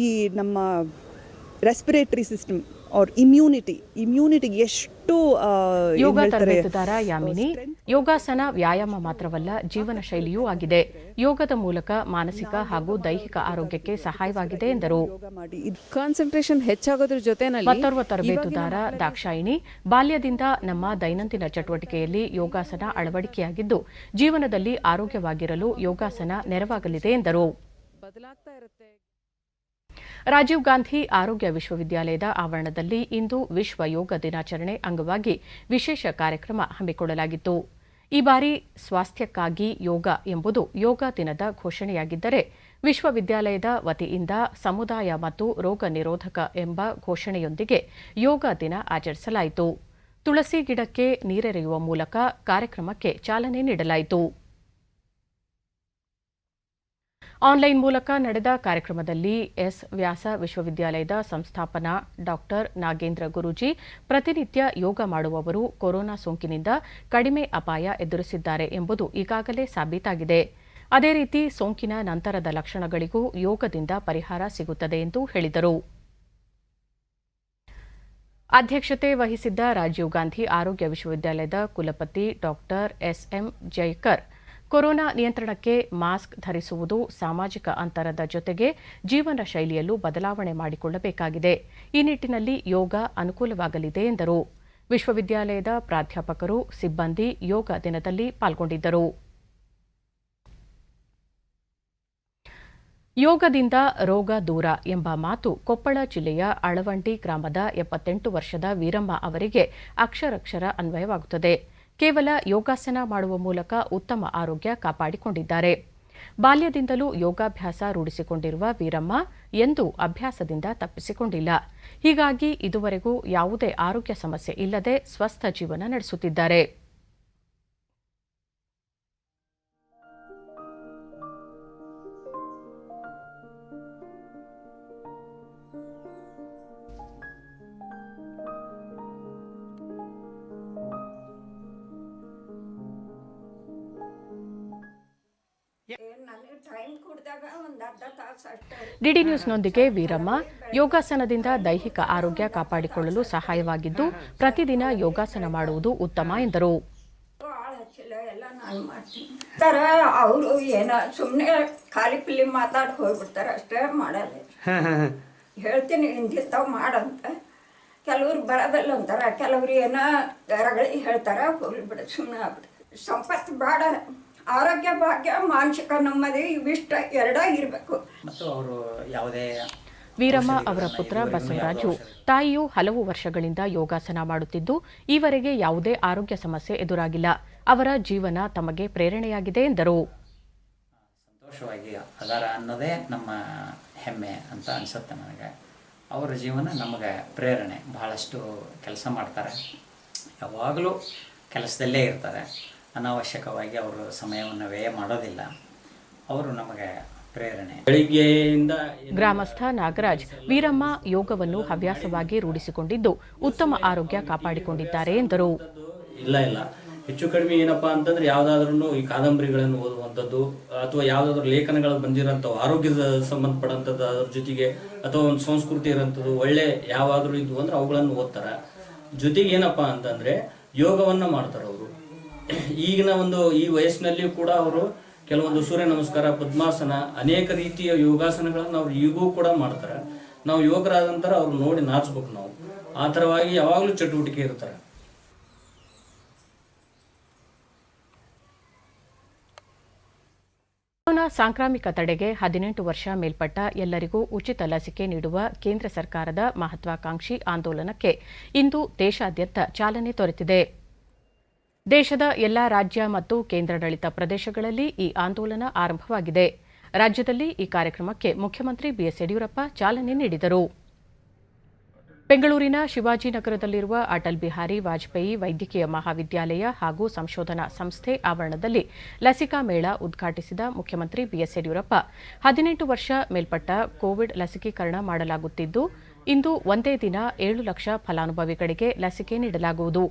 ಈ ನಮ್ಮ ರೆಸ್ಪಿರೇಟರಿ ಸಿಸ್ಟಮ್ ಆರ್ ಇಮ್ಯುನಿಟಿ ಎಷ್ಟು ಯೋಗ ತರಬೇತುದಾರ ಯಾಮಿನಿ, ಯೋಗಾಸನ ವ್ಯಾಯಾಮ ಮಾತ್ರವಲ್ಲ, ಜೀವನ ಶೈಲಿಯೂ ಆಗಿದೆ. ಯೋಗದ ಮೂಲಕ ಮಾನಸಿಕ ಹಾಗೂ ದೈಹಿಕ ಆರೋಗ್ಯಕ್ಕೆ ಸಹಾಯವಾಗಿದೆ ಎಂದರು. ಕಾನ್ಸಂಟ್ರೇಷನ್ ಹೆಚ್ಚಾಗೋದ್ರ ಜೊತೆ ಮತ್ತೋರ್ವ ತರಬೇತುದಾರ ದಾಕ್ಷಾಯಿಣಿ, ಬಾಲ್ಯದಿಂದ ನಮ್ಮ ದೈನಂದಿನ ಚಟುವಟಿಕೆಯಲ್ಲಿ ಯೋಗಾಸನ ಅಳವಡಿಕೆಯಾಗಿದ್ದು ಜೀವನದಲ್ಲಿ ಆರೋಗ್ಯವಾಗಿರಲು ಯೋಗಾಸನ ನೆರವಾಗಲಿದೆ ಎಂದರು. ರಾಜೀವ್ ಗಾಂಧಿ ಆರೋಗ್ಯ ವಿಶ್ವವಿದ್ಯಾಲಯದ ಆವರಣದಲ್ಲಿ ಇಂದು ವಿಶ್ವ ಯೋಗ ದಿನಾಚರಣೆ ಅಂಗವಾಗಿ ವಿಶೇಷ ಕಾರ್ಯಕ್ರಮ ಹಮ್ಮಿಕೊಳ್ಳಲಾಗಿತ್ತು. ಈ ಬಾರಿ ಸ್ವಾಸ್ಥ್ಯಕ್ಕಾಗಿ ಯೋಗ ಎಂಬುದು ಯೋಗ ದಿನದ ಘೋಷಣೆಯಾಗಿದ್ದರೆ, ವಿಶ್ವವಿದ್ಯಾಲಯದ ವತಿಯಿಂದ ಸಮುದಾಯ ಮತ್ತು ರೋಗ ನಿರೋಧಕ ಎಂಬ ಘೋಷಣೆಯೊಂದಿಗೆ ಯೋಗ ದಿನ ಆಚರಿಸಲಾಯಿತು. ತುಳಸಿ ಗಿಡಕ್ಕೆ ನೀರೆರೆಯುವ ಮೂಲಕ ಕಾರ್ಯಕ್ರಮಕ್ಕೆ ಚಾಲನೆ ನೀಡಲಾಯಿತು. ಆನ್ಲೈನ್ ಮೂಲಕ ನಡೆದ ಕಾರ್ಯಕ್ರಮದಲ್ಲಿ ಎಸ್ ವ್ಯಾಸ ವಿಶ್ವವಿದ್ಯಾಲಯದ ಸಂಸ್ಥಾಪನಾ ಡಾಕ್ಟರ್ ನಾಗೇಂದ್ರ ಗುರೂಜಿ, ಪ್ರತಿನಿತ್ಯ ಯೋಗ ಮಾಡುವವರು ಕೊರೋನಾ ಸೋಂಕಿನಿಂದ ಕಡಿಮೆ ಅಪಾಯ ಎದುರಿಸಿದ್ದಾರೆ ಎಂಬುದು ಈಗಾಗಲೇ ಸಾಬೀತಾಗಿದೆ. ಅದೇ ರೀತಿ ಸೋಂಕಿನ ನಂತರದ ಲಕ್ಷಣಗಳಿಗೂ ಯೋಗದಿಂದ ಪರಿಹಾರ ಸಿಗುತ್ತದೆ ಎಂದು ಹೇಳಿದರು. ಅಧ್ಯಕ್ಷತೆ ವಹಿಸಿದ್ದ ರಾಜೀವ್ ಗಾಂಧಿ ಆರೋಗ್ಯ ವಿಶ್ವವಿದ್ಯಾಲಯದ ಕುಲಪತಿ ಡಾಕ್ಟರ್ ಎಸ್ಎಂ ಜೈಕರ್, ಕೊರೋನಾ ನಿಯಂತ್ರಣಕ್ಕೆ ಮಾಸ್ಕ್ ಧರಿಸುವುದು, ಸಾಮಾಜಿಕ ಅಂತರದ ಜೊತೆಗೆ ಜೀವನ ಶೈಲಿಯಲ್ಲೂ ಬದಲಾವಣೆ ಮಾಡಿಕೊಳ್ಳಬೇಕಾಗಿದೆ. ಈ ನಿಟ್ಟಿನಲ್ಲಿ ಯೋಗ ಅನುಕೂಲವಾಗಲಿದೆ ಎಂದರು. ವಿಶ್ವವಿದ್ಯಾಲಯದ ಪ್ರಾಧ್ಯಾಪಕರು, ಸಿಬ್ಬಂದಿ ಯೋಗ ದಿನದಲ್ಲಿ ಪಾಲ್ಗೊಂಡಿದ್ದರು. ಯೋಗದಿಂದ ರೋಗ ದೂರ ಎಂಬ ಮಾತು ಕೊಪ್ಪಳ ಜಿಲ್ಲೆಯ ಅಳವಂಡಿ ಗ್ರಾಮದ 78 ವರ್ಷದ ವೀರಮ್ಮ ಅವರಿಗೆ ಅಕ್ಷರಕ್ಷರ ಅನ್ವಯವಾಗುತ್ತದೆ. ಕೇವಲ ಯೋಗಾಸನ ಮಾಡುವ ಮೂಲಕ ಉತ್ತಮ ಆರೋಗ್ಯ ಕಾಪಾಡಿಕೊಂಡಿದ್ದಾರೆ. ಬಾಲ್ಯದಿಂದಲೂ ಯೋಗಾಭ್ಯಾಸ ರೂಢಿಸಿಕೊಂಡಿರುವ ವೀರಮ್ಮ ಎಂದೂ ಅಭ್ಯಾಸದಿಂದ ತಪ್ಪಿಸಿಕೊಂಡಿಲ್ಲ. ಹೀಗಾಗಿ ಇದುವರೆಗೂ ಯಾವುದೇ ಆರೋಗ್ಯ ಸಮಸ್ಯೆ ಇಲ್ಲದೆ ಸ್ವಸ್ಥ ಜೀವನ ನಡೆಸುತ್ತಿದ್ದಾರೆ. ಡಿಡಿ ನ್ಯೂಸ್ನೊಂದಿಗೆ ವೀರಮ್ಮ, ಯೋಗಾಸನದಿಂದ ದೈಹಿಕ ಆರೋಗ್ಯ ಕಾಪಾಡಿಕೊಳ್ಳಲು ಸಹಾಯವಾಗಿದ್ದು ಪ್ರತಿದಿನ ಯೋಗಾಸನ ಮಾಡುವುದು ಉತ್ತಮ ಎಂದರು. ಅವರು ಏನ ಸುಮ್ಮನೆ ಖಾಲಿ ಪಿಲ್ಲಿ ಮಾತಾಡಿ ಹೋಗ್ಬಿಡ್ತಾರೆ, ಅಷ್ಟೇ ಮಾಡಲ್ಲ. ಹೇಳ್ತೀನಿ ಇಂತಿಂತಾವ್ ಮಾಡಂತ. ಕೆಲವ್ರು ಬರೋದಲ್ಲ ಅಂತಾರೆ, ಕೆಲವ್ರು ಏನೋ ರಗಳಿ ಹೇಳ್ತಾರೆ, ಹೋಗ್ಲಿ ಬಿಡ ಸುಮ್ಮನೆ ಆಗ್ಬಿಡ. ಸಂಪತ್ತು ಬೇಡ, ಆರೋಗ್ಯ ಭಾಗ್ಯ ಮಾನಸಿಕ ನೆಮ್ಮದಿ ಇವಿಷ್ಟ ಎರಡ ಇರಬೇಕು. ಮತ್ತು ಅವರು ಯಾವುದೇ ವೀರಮ್ಮ ಅವರ ಪುತ್ರ ಬಸವರಾಜು ತಾಯಿಯು ಹಲವು ವರ್ಷಗಳಿಂದ ಯೋಗಾಸನ ಮಾಡುತ್ತಿದ್ದು ಈವರೆಗೆ ಯಾವುದೇ ಆರೋಗ್ಯ ಸಮಸ್ಯೆ ಎದುರಾಗಿಲ್ಲ. ಅವರ ಜೀವನ ತಮಗೆ ಪ್ರೇರಣೆಯಾಗಿದೆ ಎಂದರು. ಸಂತೋಷವಾಗಿ ಅದರ ಅನ್ನೋದೇ ನಮ್ಮ ಹೆಮ್ಮೆ ಅಂತ ಅನಿಸುತ್ತೆ ನನಗೆ. ಅವರ ಜೀವನ ನಮಗೆ ಪ್ರೇರಣೆ. ಬಹಳಷ್ಟು ಕೆಲಸ ಮಾಡ್ತಾರೆ, ಯಾವಾಗಲೂ ಕೆಲಸದಲ್ಲೇ ಇರ್ತಾರೆ. ಅನಾವಶ್ಯಕವಾಗಿ ಅವರು ಸಮಯವನ್ನು ವ್ಯಯ ಮಾಡೋದಿಲ್ಲ. ಅವರು ನಮಗೆ ಪ್ರೇರಣೆ. ಬೆಳಿಗ್ಗೆಯಿಂದ ಗ್ರಾಮಸ್ಥ ನಾಗರಾಜ್ ವೀರಮ್ಮ ಯೋಗವನ್ನು ಹವ್ಯಾಸವಾಗಿ ರೂಢಿಸಿಕೊಂಡಿದ್ದು ಉತ್ತಮ ಆರೋಗ್ಯ ಕಾಪಾಡಿಕೊಂಡಿದ್ದಾರೆ ಎಂದರು. ಇಲ್ಲ ಹೆಚ್ಚು ಕಡಿಮೆ ಏನಪ್ಪಾ ಅಂತಂದ್ರೆ ಯಾವುದಾದ್ರೂ ಈ ಕಾದಂಬರಿಗಳನ್ನು ಓದುವಂಥದ್ದು ಅಥವಾ ಯಾವುದಾದ್ರೂ ಲೇಖನಗಳು ಬಂದಿರೋಂಥವು ಆರೋಗ್ಯದ ಸಂಬಂಧಪಟ್ಟಂಥದ್ದು, ಅದ್ರ ಜೊತೆಗೆ ಅಥವಾ ಒಂದು ಸಂಸ್ಕೃತಿ ಇರೋಂಥದ್ದು ಒಳ್ಳೆ ಯಾವಾದರೂ ಇದ್ವು ಅಂದ್ರೆ ಅವುಗಳನ್ನು ಓದ್ತಾರೆ. ಜೊತೆಗೆ ಏನಪ್ಪಾ ಅಂತಂದ್ರೆ ಯೋಗವನ್ನ ಮಾಡ್ತಾರೆ ಅವರು. ಈಗಿನ ಒಂದು ಈ ವಯಸ್ಸಿನಲ್ಲಿ ಕೂಡ ಅವರು ಕೆಲವೊಂದು ಸೂರ್ಯ ನಮಸ್ಕಾರ, ಪದ್ಮಾಸನ, ಅನೇಕ ರೀತಿಯ ಯೋಗಾಸನಗಳನ್ನು ಅವ್ರು ಈಗೂ ಕೂಡ ಮಾಡ್ತಾರೆ. ನಾವು ಯುವಕರಾದ ನಂತರ ಅವ್ರು ನೋಡಿ ನಾಚಿಸ್ಬೇಕು. ನಾವು ಆ ಥರವಾಗಿ ಯಾವಾಗಲೂ ಚಟುವಟಿಕೆ ಇರ್ತಾರೆ. ಕೊರೋನಾ ಸಾಂಕ್ರಾಮಿಕ ತಡೆಗೆ 18 ವರ್ಷ ಮೇಲ್ಪಟ್ಟ ಎಲ್ಲರಿಗೂ ಉಚಿತ ಲಸಿಕೆ ನೀಡುವ ಕೇಂದ್ರ ಸರ್ಕಾರದ ಮಹತ್ವಾಕಾಂಕ್ಷಿ ಆಂದೋಲನಕ್ಕೆ ಇಂದು ದೇಶಾದ್ಯಂತ ಚಾಲನೆ ದೊರೆತಿದೆ. ದೇಶದ ಎಲ್ಲಾ ರಾಜ್ಯ ಮತ್ತು ಕೇಂದ್ರಾಡಳಿತ ಪ್ರದೇಶಗಳಲ್ಲಿ ಈ ಆಂದೋಲನ ಆರಂಭವಾಗಿದೆ. ರಾಜ್ಯದಲ್ಲಿ ಈ ಕಾರ್ಯಕ್ರಮಕ್ಕೆ ಮುಖ್ಯಮಂತ್ರಿ ಬಿಎಸ್ ಯಡಿಯೂರಪ್ಪ ಚಾಲನೆ ನೀಡಿದರು. ಬೆಂಗಳೂರಿನ ಶಿವಾಜಿನಗರದಲ್ಲಿರುವ ಅಟಲ್ ಬಿಹಾರಿ ವಾಜಪೇಯಿ ವೈದ್ಯಕೀಯ ಮಹಾವಿದ್ಯಾಲಯ ಹಾಗೂ ಸಂಶೋಧನಾ ಸಂಸ್ಥೆ ಆವರಣದಲ್ಲಿ ಲಸಿಕಾ ಮೇಳ ಉದ್ಘಾಟಿಸಿದ ಮುಖ್ಯಮಂತ್ರಿ ಬಿಎಸ್ ಯಡಿಯೂರಪ್ಪ 18 ವರ್ಷ ಮೇಲ್ಪಟ್ಟ ಕೋವಿಡ್ ಲಸಿಕೀಕರಣ ಮಾಡಲಾಗುತ್ತಿದ್ದು ಇಂದು ಒಂದೇ ದಿನ 7 ಲಕ್ಷ ಫಲಾನುಭವಿಗಳಿಗೆ ಲಸಿಕೆ ನೀಡಲಾಗುವುದು.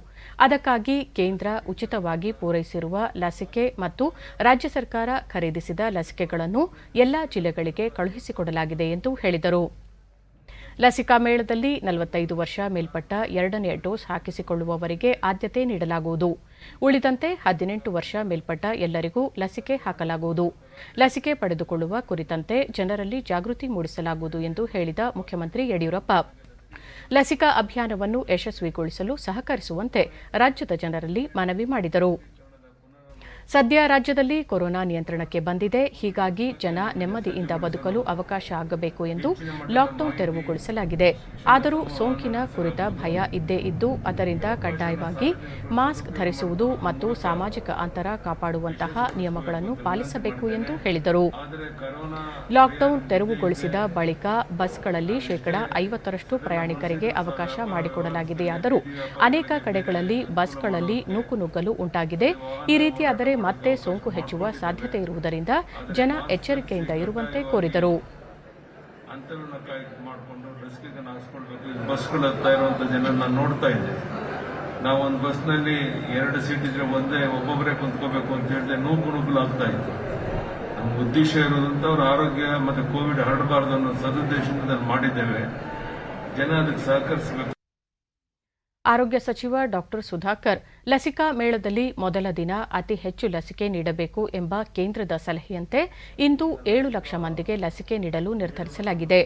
ಅದಕ್ಕಾಗಿ ಕೇಂದ್ರ ಉಚಿತವಾಗಿ ಪೂರೈಸಿರುವ ಲಸಿಕೆ ಮತ್ತು ರಾಜ್ಯ ಸರ್ಕಾರ ಖರೀದಿಸಿದ ಲಸಿಕೆಗಳನ್ನು ಎಲ್ಲಾ ಜಿಲ್ಲೆಗಳಿಗೆ ಕಳುಹಿಸಿಕೊಡಲಾಗಿದೆ ಎಂದು ಹೇಳಿದರು. ಲಸಿಕಾ ಮೇಳದಲ್ಲಿ 45 ವರ್ಷ ಮೇಲ್ಪಟ್ಟ 2ನೇ ಡೋಸ್ ಹಾಕಿಸಿಕೊಳ್ಳುವವರಿಗೆ ಆದ್ಯತೆ ನೀಡಲಾಗುವುದು. ಉಳಿದಂತೆ 18 ವರ್ಷ ಮೇಲ್ಪಟ್ಟ ಎಲ್ಲರಿಗೂ ಲಸಿಕೆ ಹಾಕಲಾಗುವುದು. ಲಸಿಕೆ ಪಡೆದುಕೊಳ್ಳುವ ಕುರಿತಂತೆ ಜನರಲ್ಲಿ ಜಾಗೃತಿ ಮೂಡಿಸಲಾಗುವುದು ಎಂದು ಹೇಳಿದ ಮುಖ್ಯಮಂತ್ರಿ ಯಡಿಯೂರಪ್ಪ, ಲಸಿಕಾ ಅಭಿಯಾನವನ್ನು ಯಶಸ್ವಿಗೊಳಿಸಲು ಸಹಕರಿಸುವಂತೆ ರಾಜ್ಯದ ಜನರಲ್ಲಿ ಮನವಿ ಮಾಡಿದರು. ಸದ್ಯ ರಾಜ್ಯದಲ್ಲಿ ಕೊರೋನಾ ನಿಯಂತ್ರಣಕ್ಕೆ ಬಂದಿದೆ. ಹೀಗಾಗಿ ಜನ ನೆಮ್ಮದಿಯಿಂದ ಬದುಕಲು ಅವಕಾಶ ಆಗಬೇಕು ಎಂದು ಲಾಕ್ಡೌನ್ ತೆರವುಗೊಳಿಸಲಾಗಿದೆ. ಆದರೂ ಸೋಂಕಿನ ಕುರಿತ ಭಯ ಇದ್ದೇ ಇದ್ದು ಅದರಿಂದ ಕಡ್ಡಾಯವಾಗಿ ಮಾಸ್ಕ್ ಧರಿಸುವುದು ಮತ್ತು ಸಾಮಾಜಿಕ ಅಂತರ ಕಾಪಾಡುವಂತಹ ನಿಯಮಗಳನ್ನು ಪಾಲಿಸಬೇಕು ಎಂದು ಹೇಳಿದರು. ಲಾಕ್ಡೌನ್ ತೆರವುಗೊಳಿಸಿದ ಬಳಿಕ ಬಸ್ಗಳಲ್ಲಿ 50% ಪ್ರಯಾಣಿಕರಿಗೆ ಅವಕಾಶ ಮಾಡಿಕೊಡಲಾಗಿದೆಯಾದರೂ ಅನೇಕ ಕಡೆಗಳಲ್ಲಿ ಬಸ್ಗಳಲ್ಲಿ ನೂಕುನುಗ್ಗಲು ಉಂಟಾಗಿದೆ. ಈ ರೀತಿಯಾದರೆ ಮತ್ತೆ ಸೋಂಕು ಹೆಚ್ಚುವ ಸಾಧ್ಯತೆ ಇರುವುದರಿಂದ ಜನ ಎಚ್ಚರಿಕೆಯಿಂದ ಇರುವಂತೆ ಕೋರಿದರು. ಬಸ್ಗಳು ಹತ್ತಾ ಇರುವಂತ ಜನ ನಾನು ನೋಡ್ತಾ ಇದ್ದೆ. ನಾವೊಂದು ಬಸ್ನಲ್ಲಿ 2 ಸೀಟ್ ಇದ್ರೆ ಒಬ್ಬೊಬ್ಬರೇ ಕುಂತ್ಕೋಬೇಕು ಅಂತ ಹೇಳಿದ್ರೆ ನೂಕುನುಗ್ಗಲು ಆಗ್ತಾ ಇತ್ತು. ನಮ್ಮ ಉದ್ದೇಶ ಇರೋದಂತ ಅವ್ರ ಆರೋಗ್ಯ ಮತ್ತೆ ಕೋವಿಡ್ ಹರಡಬಾರದು ಅನ್ನೋ ಸದುದ್ದೇಶದಿಂದ ಮಾಡಿದ್ದೇವೆ. ಜನ ಅದಕ್ಕೆ ಸಹಕರಿಸಬೇಕು. ಆರೋಗ್ಯ ಸಚಿವ ಡಾ ಸುಧಾಕರ್ ಲಸಿಕಾ ಮೇಳದಲ್ಲಿ ಮೊದಲ ದಿನ ಅತಿ ಹೆಚ್ಚು ಲಸಿಕೆ ನೀಡಬೇಕು ಎಂಬ ಕೇಂದ್ರದ ಸಲಹೆಯಂತೆ ಇಂದು 7 ಲಕ್ಷ ಮಂದಿಗೆ ಲಸಿಕೆ ನೀಡಲು ನಿರ್ಧರಿಸಲಾಗಿದೆ.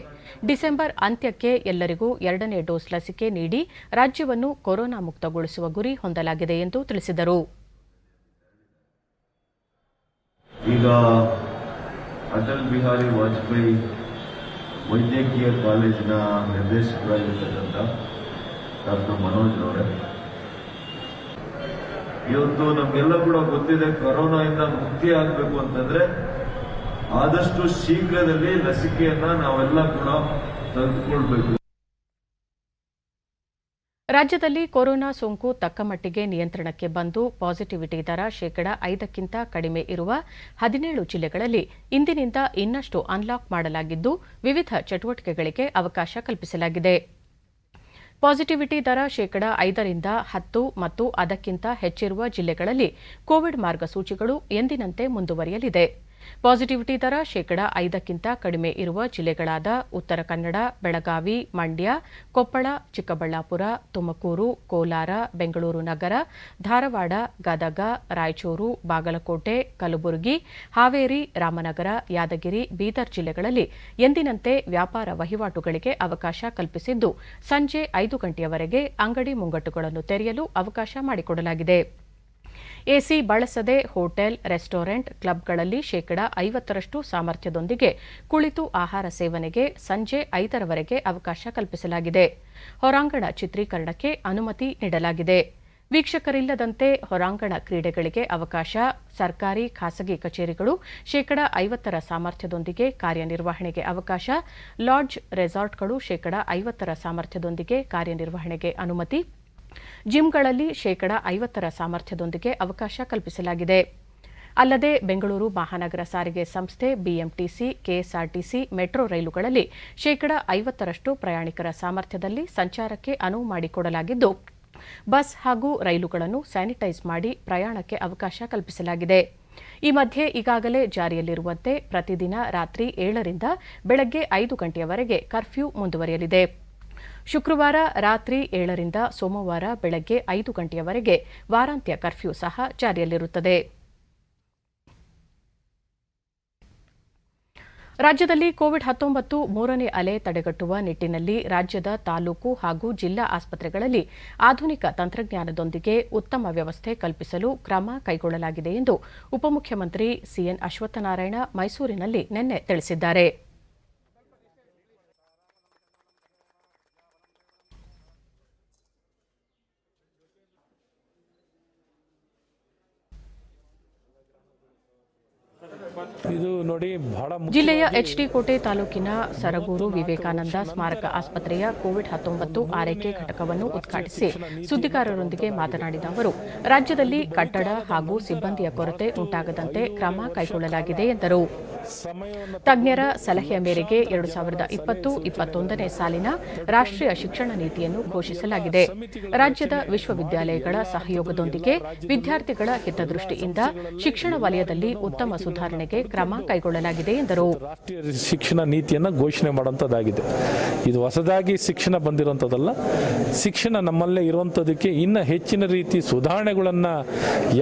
ಡಿಸೆಂಬರ್ ಅಂತ್ಯಕ್ಕೆ ಎಲ್ಲರಿಗೂ 2ನೇ ಡೋಸ್ ಲಸಿಕೆ ನೀಡಿ ರಾಜ್ಯವನ್ನು ಕೊರೋನಾ ಮುಕ್ತಗೊಳಿಸುವ ಗುರಿ ಹೊಂದಲಾಗಿದೆ ಎಂದು ತಿಳಿಸಿದರು. ಈಗ ಅಟಲ್ ಬಿಹಾರಿ ವಾಜಪೇಯಿ ವೈದ್ಯಕೀಯ ಕಾಲೇಜಿನ ನಿರ್ದೇಶಕರಾಗಿರ್ತಕ್ಕಂಥ ಡಾಕ್ಟರ್ ಮನೋಜ್ ಅವರೇ, ಇವತ್ತು ನಮಗೆಲ್ಲ ಕೂಡ ಗೊತ್ತಿದೆ, ಕೊರೋನಾದಿಂದ ಮುಕ್ತಿ ಆಗಬೇಕು ಅಂತಂದ್ರೆ ಆದಷ್ಟು ಶೀಘ್ರದಲ್ಲಿ ಲಸಿಕೆಯನ್ನ ನಾವೆಲ್ಲ ಕೂಡ ತೆಗೆದುಕೊಳ್ಬೇಕು. ರಾಜ್ಯದಲ್ಲಿ ಕೊರೋನಾ ಸೋಂಕು ತಕ್ಕಮಟ್ಟಿಗೆ ನಿಯಂತ್ರಣಕ್ಕೆ ಬಂದು ಪಾಸಿಟಿವಿಟಿ ದರ 5% ಕಡಿಮೆ ಇರುವ 17 ಜಿಲ್ಲೆಗಳಲ್ಲಿ ಇಂದಿನಿಂದ ಇನ್ನಷ್ಟು ಅನ್ಲಾಕ್ ಮಾಡಲಾಗಿದ್ದು ವಿವಿಧ ಚಟುವಟಿಕೆಗಳಿಗೆ ಅವಕಾಶ ಕಲ್ಪಿಸಲಾಗಿದೆ. ಪಾಸಿಟಿವಿಟಿ ದರ 5% 10 ಮತ್ತು ಅದಕ್ಕಿಂತ ಹೆಚ್ಚಿರುವ ಜಿಲ್ಲೆಗಳಲ್ಲಿ ಕೋವಿಡ್ ಮಾರ್ಗಸೂಚಿಗಳು ಎಂದಿನಂತೆ ಮುಂದುವರಿಯಲಿದೆ. ಪಾಸಿಟಿವಿಟಿ ದರ 5% ಕಡಿಮೆ ಇರುವ ಜಿಲ್ಲೆಗಳಾದ ಉತ್ತರ ಕನ್ನಡ, ಬೆಳಗಾವಿ, ಮಂಡ್ಯ, ಕೊಪ್ಪಳ, ಚಿಕ್ಕಬಳ್ಳಾಪುರ, ತುಮಕೂರು, ಕೋಲಾರ, ಬೆಂಗಳೂರು ನಗರ, ಧಾರವಾಡ, ಗದಗ, ರಾಯಚೂರು, ಬಾಗಲಕೋಟೆ, ಕಲಬುರಗಿ, ಹಾವೇರಿ, ರಾಮನಗರ, ಯಾದಗಿರಿ, ಬೀದರ್ ಜಿಲ್ಲೆಗಳಲ್ಲಿ ಎಂದಿನಂತೆ ವ್ಯಾಪಾರ ವಹಿವಾಟುಗಳಿಗೆ ಅವಕಾಶ ಕಲ್ಪಿಸಿದ್ದು ಸಂಜೆ 5 ಗಂಟೆಯವರೆಗೆ ಅಂಗಡಿ ಮುಂಗಟ್ಟುಗಳನ್ನು ತೆರೆಯಲು ಅವಕಾಶ ಮಾಡಿಕೊಡಲಾಗಿದೆ. ಎಸಿ ಬಳಸದೆ ಹೋಟೆಲ್, ರೆಸ್ಟೋರೆಂಟ್, ಕ್ಲಬ್ಗಳಲ್ಲಿ 50% ಸಾಮರ್ಥ್ಯದೊಂದಿಗೆ ಕುಳಿತು ಆಹಾರ ಸೇವನೆಗೆ ಸಂಜೆ 5ರವರೆಗೆ ಅವಕಾಶ ಕಲ್ಪಿಸಲಾಗಿದೆ. ಹೊರಾಂಗಣ ಚಿತ್ರೀಕರಣಕ್ಕೆ ಅನುಮತಿ ನೀಡಲಾಗಿದೆ. ವೀಕ್ಷಕರಿಲ್ಲದಂತೆ ಹೊರಾಂಗಣ ಕ್ರೀಡೆಗಳಿಗೆ ಅವಕಾಶ. ಸರ್ಕಾರಿ, ಖಾಸಗಿ ಕಚೇರಿಗಳು 50% ಸಾಮರ್ಥ್ಯದೊಂದಿಗೆ ಕಾರ್ಯನಿರ್ವಹಣೆಗೆ ಅವಕಾಶ. ಲಾಡ್ಜ್, ರೆಸಾರ್ಟ್ಗಳು 50% ಸಾಮರ್ಥ್ಯದೊಂದಿಗೆ ಕಾರ್ಯನಿರ್ವಹಣೆಗೆ ಅನುಮತಿ. ಜಿಮ್ಗಳಲ್ಲಿ 50% ಸಾಮರ್ಥ್ಯದೊಂದಿಗೆ ಅವಕಾಶ ಕಲ್ಪಿಸಲಾಗಿದೆ. ಅಲ್ಲದೆ ಬೆಂಗಳೂರು ಮಹಾನಗರ ಸಾರಿಗೆ ಸಂಸ್ಥೆ, ಬಿಎಂಟಿಸಿ, ಕೆಎಸ್ಆರ್ಟಿಸಿ, ಮೆಟ್ರೋ ರೈಲುಗಳಲ್ಲಿ 50% ಪ್ರಯಾಣಿಕರ ಸಾಮರ್ಥ್ಯದಲ್ಲಿ ಸಂಚಾರಕ್ಕೆ ಅನುವು ಮಾಡಿಕೊಡಲಾಗಿದ್ದು, ಬಸ್ ಹಾಗೂ ರೈಲುಗಳನ್ನು ಸ್ಯಾನಿಟೈಸ್ ಮಾಡಿ ಪ್ರಯಾಣಕ್ಕೆ ಅವಕಾಶ ಕಲ್ಪಿಸಲಾಗಿದೆ. ಈ ಮಧ್ಯೆ ಈಗಾಗಲೇ ಜಾರಿಯಲ್ಲಿರುವಂತೆ ಪ್ರತಿದಿನ ರಾತ್ರಿ 7ರಿಂದ ಬೆಳಗ್ಗೆ 5 ಗಂಟೆಯವರೆಗೆ ಕರ್ಫ್ಯೂ ಮುಂದುವರಿಯಲಿದೆ. ಶುಕ್ರವಾರ ರಾತ್ರಿ 7ರಿಂದ ಸೋಮವಾರ ಬೆಳಗ್ಗೆ 5 ಗಂಟೆಯವರೆಗೆ ವಾರಾಂತ್ಯ ಕರ್ಫ್ಯೂ ಸಹ ಜಾರಿಯಲ್ಲಿರುತ್ತದೆ. ರಾಜ್ಯದಲ್ಲಿ ಕೋವಿಡ್-19 ಮೂರನೇ ಅಲೆ ತಡೆಗಟ್ಟುವ ನಿಟ್ಟಿನಲ್ಲಿ ರಾಜ್ಯದ ತಾಲೂಕು ಹಾಗೂ ಜಿಲ್ಲಾ ಆಸ್ಪತ್ರೆಗಳಲ್ಲಿ ಆಧುನಿಕ ತಂತ್ರಜ್ಞಾನದೊಂದಿಗೆ ಉತ್ತಮ ವ್ಯವಸ್ಥೆ ಕಲ್ಪಿಸಲು ಕ್ರಮ ಕೈಗೊಳ್ಳಲಾಗಿದೆ ಎಂದು ಉಪಮುಖ್ಯಮಂತ್ರಿ ಸಿಎನ್ ಅಶ್ವತ್ಥನಾರಾಯಣ ಮೈಸೂರಿನಲ್ಲಿ ನಿನ್ನೆ ತಿಳಿಸಿದ್ದಾರೆ. ಜಿಲ್ಲೆಯ ಎಚ್ಡಿ ಕೋಟೆ ತಾಲೂಕಿನ ಸರಗೂರು ವಿವೇಕಾನಂದ ಸ್ಮಾರಕ ಆಸ್ಪತ್ರೆಯ ಕೋವಿಡ್-19 ಆರೈಕೆ ಘಟಕವನ್ನು ಉದ್ಘಾಟಿಸಿ ಸುದ್ದಿಗಾರರೊಂದಿಗೆ ಮಾತನಾಡಿದ ಅವರು, ರಾಜ್ಯದಲ್ಲಿ ಕಟ್ಟಡ ಹಾಗೂ ಸಿಬ್ಬಂದಿಯ ಕೊರತೆ ಉಂಟಾಗದಂತೆ ಕ್ರಮ ಕೈಗೊಳ್ಳಲಾಗಿದೆ ಎಂದರು. ತಜ್ಞರ ಸಲಹೆಯ ಮೇರೆಗೆ 2020-21ನೇ ಸಾಲಿನ ರಾಷ್ಟ್ರೀಯ ಶಿಕ್ಷಣ ನೀತಿಯನ್ನು ಘೋಷಿಸಲಾಗಿದೆ. ರಾಜ್ಯದ ವಿಶ್ವವಿದ್ಯಾಲಯಗಳ ಸಹಯೋಗದೊಂದಿಗೆ ವಿದ್ಯಾರ್ಥಿಗಳ ಹಿತದೃಷ್ಟಿಯಿಂದ ಶಿಕ್ಷಣ ವಲಯದಲ್ಲಿ ಉತ್ತಮ ಸುಧಾರಣೆಗೆ ಕ್ರಮ ಕೈಗೊಳ್ಳಲಾಗಿದೆ ಎಂದರು. ರಾಷ್ಟ್ರೀಯ ಶಿಕ್ಷಣ ನೀತಿಯನ್ನು ಘೋಷಣೆ ಮಾಡುವಂಥದ್ದಾಗಿದೆ. ಇದು ಹೊಸದಾಗಿ ಶಿಕ್ಷಣ ಬಂದಿರುವಂಥದ್ದಲ್ಲ. ಶಿಕ್ಷಣ ನಮ್ಮಲ್ಲೇ ಇರುವಂಥದ್ದಕ್ಕೆ ಇನ್ನು ಹೆಚ್ಚಿನ ರೀತಿ ಸುಧಾರಣೆಗಳನ್ನು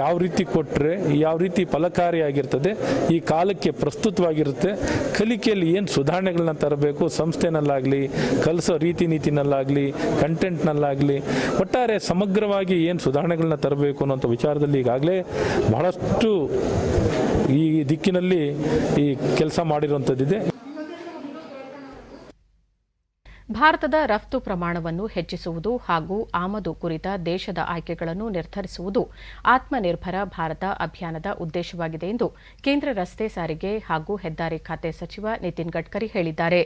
ಯಾವ ರೀತಿ ಕೊಟ್ಟರೆ ಯಾವ ರೀತಿ ಫಲಕಾರಿಯಾಗಿರ್ತದೆ, ಈ ಕಾಲಕ್ಕೆ ಪ್ರಸ್ತುತವಾಗಿರುತ್ತೆ. ಕಲಿಕೆಯಲ್ಲಿ ಏನು ಸುಧಾರಣೆಗಳನ್ನ ತರಬೇಕು, ಸಂಸ್ಥೆನಲ್ಲಾಗಲಿ, ಕಲಿಸೋ ರೀತಿ ನೀತಿನಲ್ಲಾಗಲಿ, ಕಂಟೆಂಟ್ನಲ್ಲಾಗಲಿ, ಒಟ್ಟಾರೆ ಸಮಗ್ರವಾಗಿ ಏನು ಸುಧಾರಣೆಗಳನ್ನ ತರಬೇಕು ಅನ್ನೋಂಥ ವಿಚಾರದಲ್ಲಿ ಈಗಾಗಲೇ ಬಹಳಷ್ಟು ಈ ದಿಕ್ಕಿನಲ್ಲಿ ಈ ಕೆಲಸ ಮಾಡಿರುವಂಥದ್ದಿದೆ. ಭಾರತದ ರಫ್ತು ಪ್ರಮಾಣವನ್ನು ಹೆಚ್ಚಿಸುವುದು ಹಾಗೂ ಆಮದು ಕುರಿತ ದೇಶದ ಆಯ್ಕೆಗಳನ್ನು ನಿರ್ಧರಿಸುವುದು ಆತ್ಮನಿರ್ಭರ ಭಾರತ ಅಭಿಯಾನದ ಉದ್ದೇಶವಾಗಿದೆ ಎಂದು ಕೇಂದ್ರ ರಸ್ತೆ ಸಾರಿಗೆ ಹಾಗೂ ಹೆದ್ದಾರಿ ಖಾತೆ ಸಚಿವ ನಿತಿನ್ ಗಡ್ಕರಿ ಹೇಳಿದ್ದಾರೆ.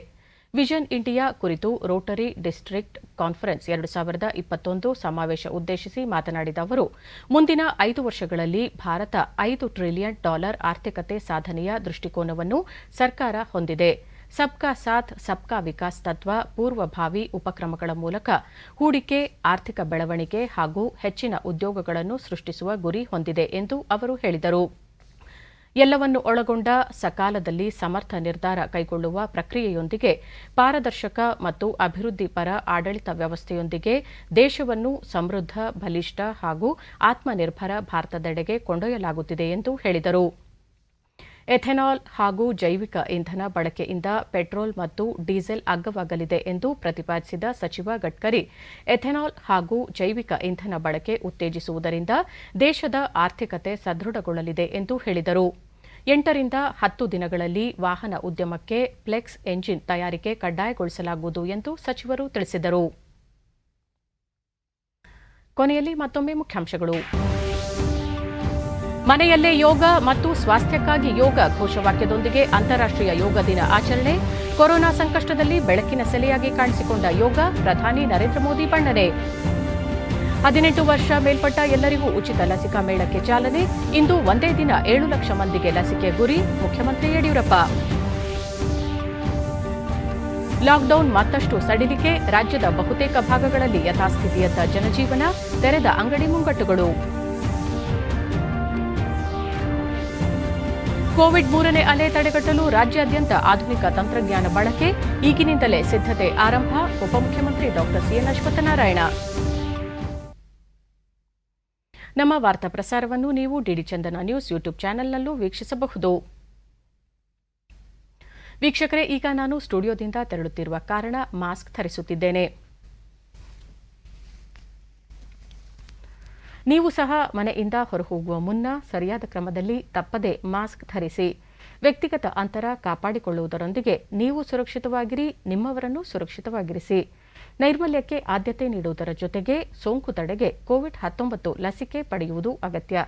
ವಿಷನ್ ಇಂಡಿಯಾ ಕುರಿತು ರೋಟರಿ ಡಿಸ್ಟ್ರಿಕ್ಟ್ ಕಾನ್ಫರೆನ್ಸ್ 2021 ಸಮಾವೇಶ ಉದ್ದೇಶಿಸಿ ಮಾತನಾಡಿದ ಅವರು, ಮುಂದಿನ 5 ವರ್ಷಗಳಲ್ಲಿ ಭಾರತ $5 ಟ್ರಿಲಿಯನ್ ಆರ್ಥಿಕತೆ ಸಾಧನೆಯ ದೃಷ್ಟಿಕೋನವನ್ನು ಸರ್ಕಾರ ಹೊಂದಿದೆ. ಸಬ್ಕಾ ಸಾಥ್ ಸಬ್ಕಾ ವಿಕಾಸ್ ತತ್ವ ಪೂರ್ವಭಾವಿ ಉಪಕ್ರಮಗಳ ಮೂಲಕ ಹೂಡಿಕೆ, ಆರ್ಥಿಕ ಬೆಳವಣಿಗೆ ಹಾಗೂ ಹೆಚ್ಚಿನ ಉದ್ಯೋಗಗಳನ್ನು ಸೃಷ್ಟಿಸುವ ಗುರಿ ಹೊಂದಿದೆ ಎಂದು ಅವರು ಹೇಳಿದರು. ಎಲ್ಲವನ್ನು ಒಳಗೊಂಡ ಸಕಾಲದಲ್ಲಿ ಸಮರ್ಥ ನಿರ್ಧಾರ ಕೈಗೊಳ್ಳುವ ಪ್ರಕ್ರಿಯೆಯೊಂದಿಗೆ ಪಾರದರ್ಶಕ ಮತ್ತು ಅಭಿವೃದ್ಧಿ ಪರ ಆಡಳಿತ ವ್ಯವಸ್ಥೆಯೊಂದಿಗೆ ದೇಶವನ್ನು ಸಮೃದ್ಧ, ಬಲಿಷ್ಠ ಹಾಗೂ ಆತ್ಮನಿರ್ಭರ ಭಾರತದೆಡೆಗೆ ಕೊಂಡೊಯ್ಯಲಾಗುತ್ತಿದೆ ಎಂದು ಹೇಳಿದರು. ಎಥೆನಾಲ್ ಹಾಗೂ ಜೈವಿಕ ಇಂಧನ ಬಳಕೆಯಿಂದ ಪೆಟ್ರೋಲ್ ಮತ್ತು ಡೀಸೆಲ್ ಅಗ್ಗವಾಗಲಿದೆ ಎಂದು ಪ್ರತಿಪಾದಿಸಿದ ಸಚಿವ ಗಡ್ಕರಿ, ಎಥೆನಾಲ್ ಹಾಗೂ ಜೈವಿಕ ಇಂಧನ ಬಳಕೆ ಉತ್ತೇಜಿಸುವುದರಿಂದ ದೇಶದ ಆರ್ಥಿಕತೆ ಸದೃಢಗೊಳ್ಳಲಿದೆ ಎಂದು ಹೇಳಿದರು. 8 ರಿಂದ 10 ದಿನಗಳಲ್ಲಿ ವಾಹನ ಉದ್ಯಮಕ್ಕೆ ಫ್ಲೆಕ್ಸ್ ಎಂಜಿನ್ ತಯಾರಿಕೆ ಕಡ್ಡಾಯಗೊಳಿಸಲಾಗುವುದು ಎಂದು ಸಚಿವರು ತಿಳಿಸಿದರು. ಕೊನೆಯಲ್ಲಿ ಮತ್ತೊಮ್ಮೆ ಮುಖ್ಯಾಂಶಗಳು. ಮನೆಯಲ್ಲೇ ಯೋಗ ಮತ್ತು ಸ್ವಾಸ್ಥ್ಯಕ್ಕಾಗಿ ಯೋಗ ಘೋಷವಾಕ್ಯದೊಂದಿಗೆ ಅಂತಾರಾಷ್ಟ್ರೀಯ ಯೋಗ ದಿನ ಆಚರಣೆ. ಕೊರೋನಾ ಸಂಕಷ್ಟದಲ್ಲಿ ಬೆಳಕಿನ ಸೆಲೆಯಾಗಿ ಕಾಣಿಸಿಕೊಂಡ ಯೋಗ, ಪ್ರಧಾನಿ ನರೇಂದ್ರ ಮೋದಿ ಬಣ್ಣನೆ. 18 ವರ್ಷ ಮೇಲ್ಪಟ್ಟ ಎಲ್ಲರಿಗೂ ಉಚಿತ ಲಸಿಕಾ ಮೇಳಕ್ಕೆ ಚಾಲನೆ. ಇಂದು ಒಂದೇ ದಿನ 7 ಲಕ್ಷ ಮಂದಿಗೆ ಲಸಿಕೆ ಗುರಿ, ಮುಖ್ಯಮಂತ್ರಿ ಯಡಿಯೂರಪ್ಪ. ಲಾಕ್ಡೌನ್ ಮತ್ತಷ್ಟು ಸಡಿಲಿಕೆ, ರಾಜ್ಯದ ಬಹುತೇಕ ಭಾಗಗಳಲ್ಲಿ ಯಥಾಸ್ಥಿತಿಯತ್ತ ಜನಜೀವನ, ತೆರೆದ ಅಂಗಡಿ ಮುಂಗಟ್ಟುಗಳು. ಕೋವಿಡ್ ಮೂರನೇ ಅಲೆ ತಡೆಗಟ್ಟಲು ರಾಜ್ಯಾದ್ಯಂತ ಆಧುನಿಕ ತಂತ್ರಜ್ಞಾನ ಬಳಕೆ, ಈಗಿನಿಂದಲೇ ಸಿದ್ಧತೆ ಆರಂಭ, ಉಪಮುಖ್ಯಮಂತ್ರಿ ಡಾ ಸಿಎನ್ ಅಶ್ವತ್ಥನಾರಾಯಣ. ನಮ್ಮ ವಾರ್ತಾ ಪ್ರಸಾರವನ್ನು ನೀವು ಡಿಡಿ ಚಂದನ ನ್ಯೂಸ್ ಯೂಟ್ಯೂಬ್ ಚಾನೆಲ್ನಲ್ಲೂ ವೀಕ್ಷಿಸಬಹುದು. ವೀಕ್ಷಕರೇ, ಈಗ ನಾನು ಸ್ಟುಡಿಯೋದಿಂದ ತೆರಳುತ್ತಿರುವ ಕಾರಣ ಮಾಸ್ಕ್ ಧರಿಸುತ್ತಿದ್ದೇನೆ. ನೀವು ಸಹ ಮನೆಯಿಂದ ಹೊರಹೋಗುವ ಮುನ್ನ ಸರಿಯಾದ ಕ್ರಮದಲ್ಲಿ ತಪ್ಪದೆ ಮಾಸ್ಕ್ ಧರಿಸಿ. ವ್ಯಕ್ತಿಗತ ಅಂತರ ಕಾಪಾಡಿಕೊಳ್ಳುವುದರೊಂದಿಗೆ ನೀವು ಸುರಕ್ಷಿತವಾಗಿರಿ, ನಿಮ್ಮವರನ್ನು ಸುರಕ್ಷಿತವಾಗಿರಿಸಿ. ನೈರ್ಮಲ್ಯಕ್ಕೆ ಆದ್ಯತೆ ನೀಡುವುದರ ಜೊತೆಗೆ ಸೋಂಕು ತಡೆಗೆ ಕೋವಿಡ್-19 ಲಸಿಕೆ ಪಡೆಯುವುದು ಅಗತ್ಯ.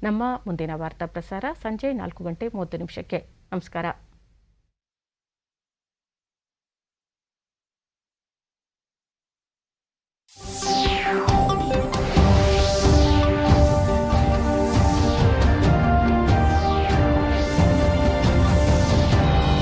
ನಮ್ಮ ಮುಂದಿನ ವಾರ್ತಾ ಪ್ರಸಾರ ಸಂಜೆ 4:30 ನಮಸ್ಕಾರ.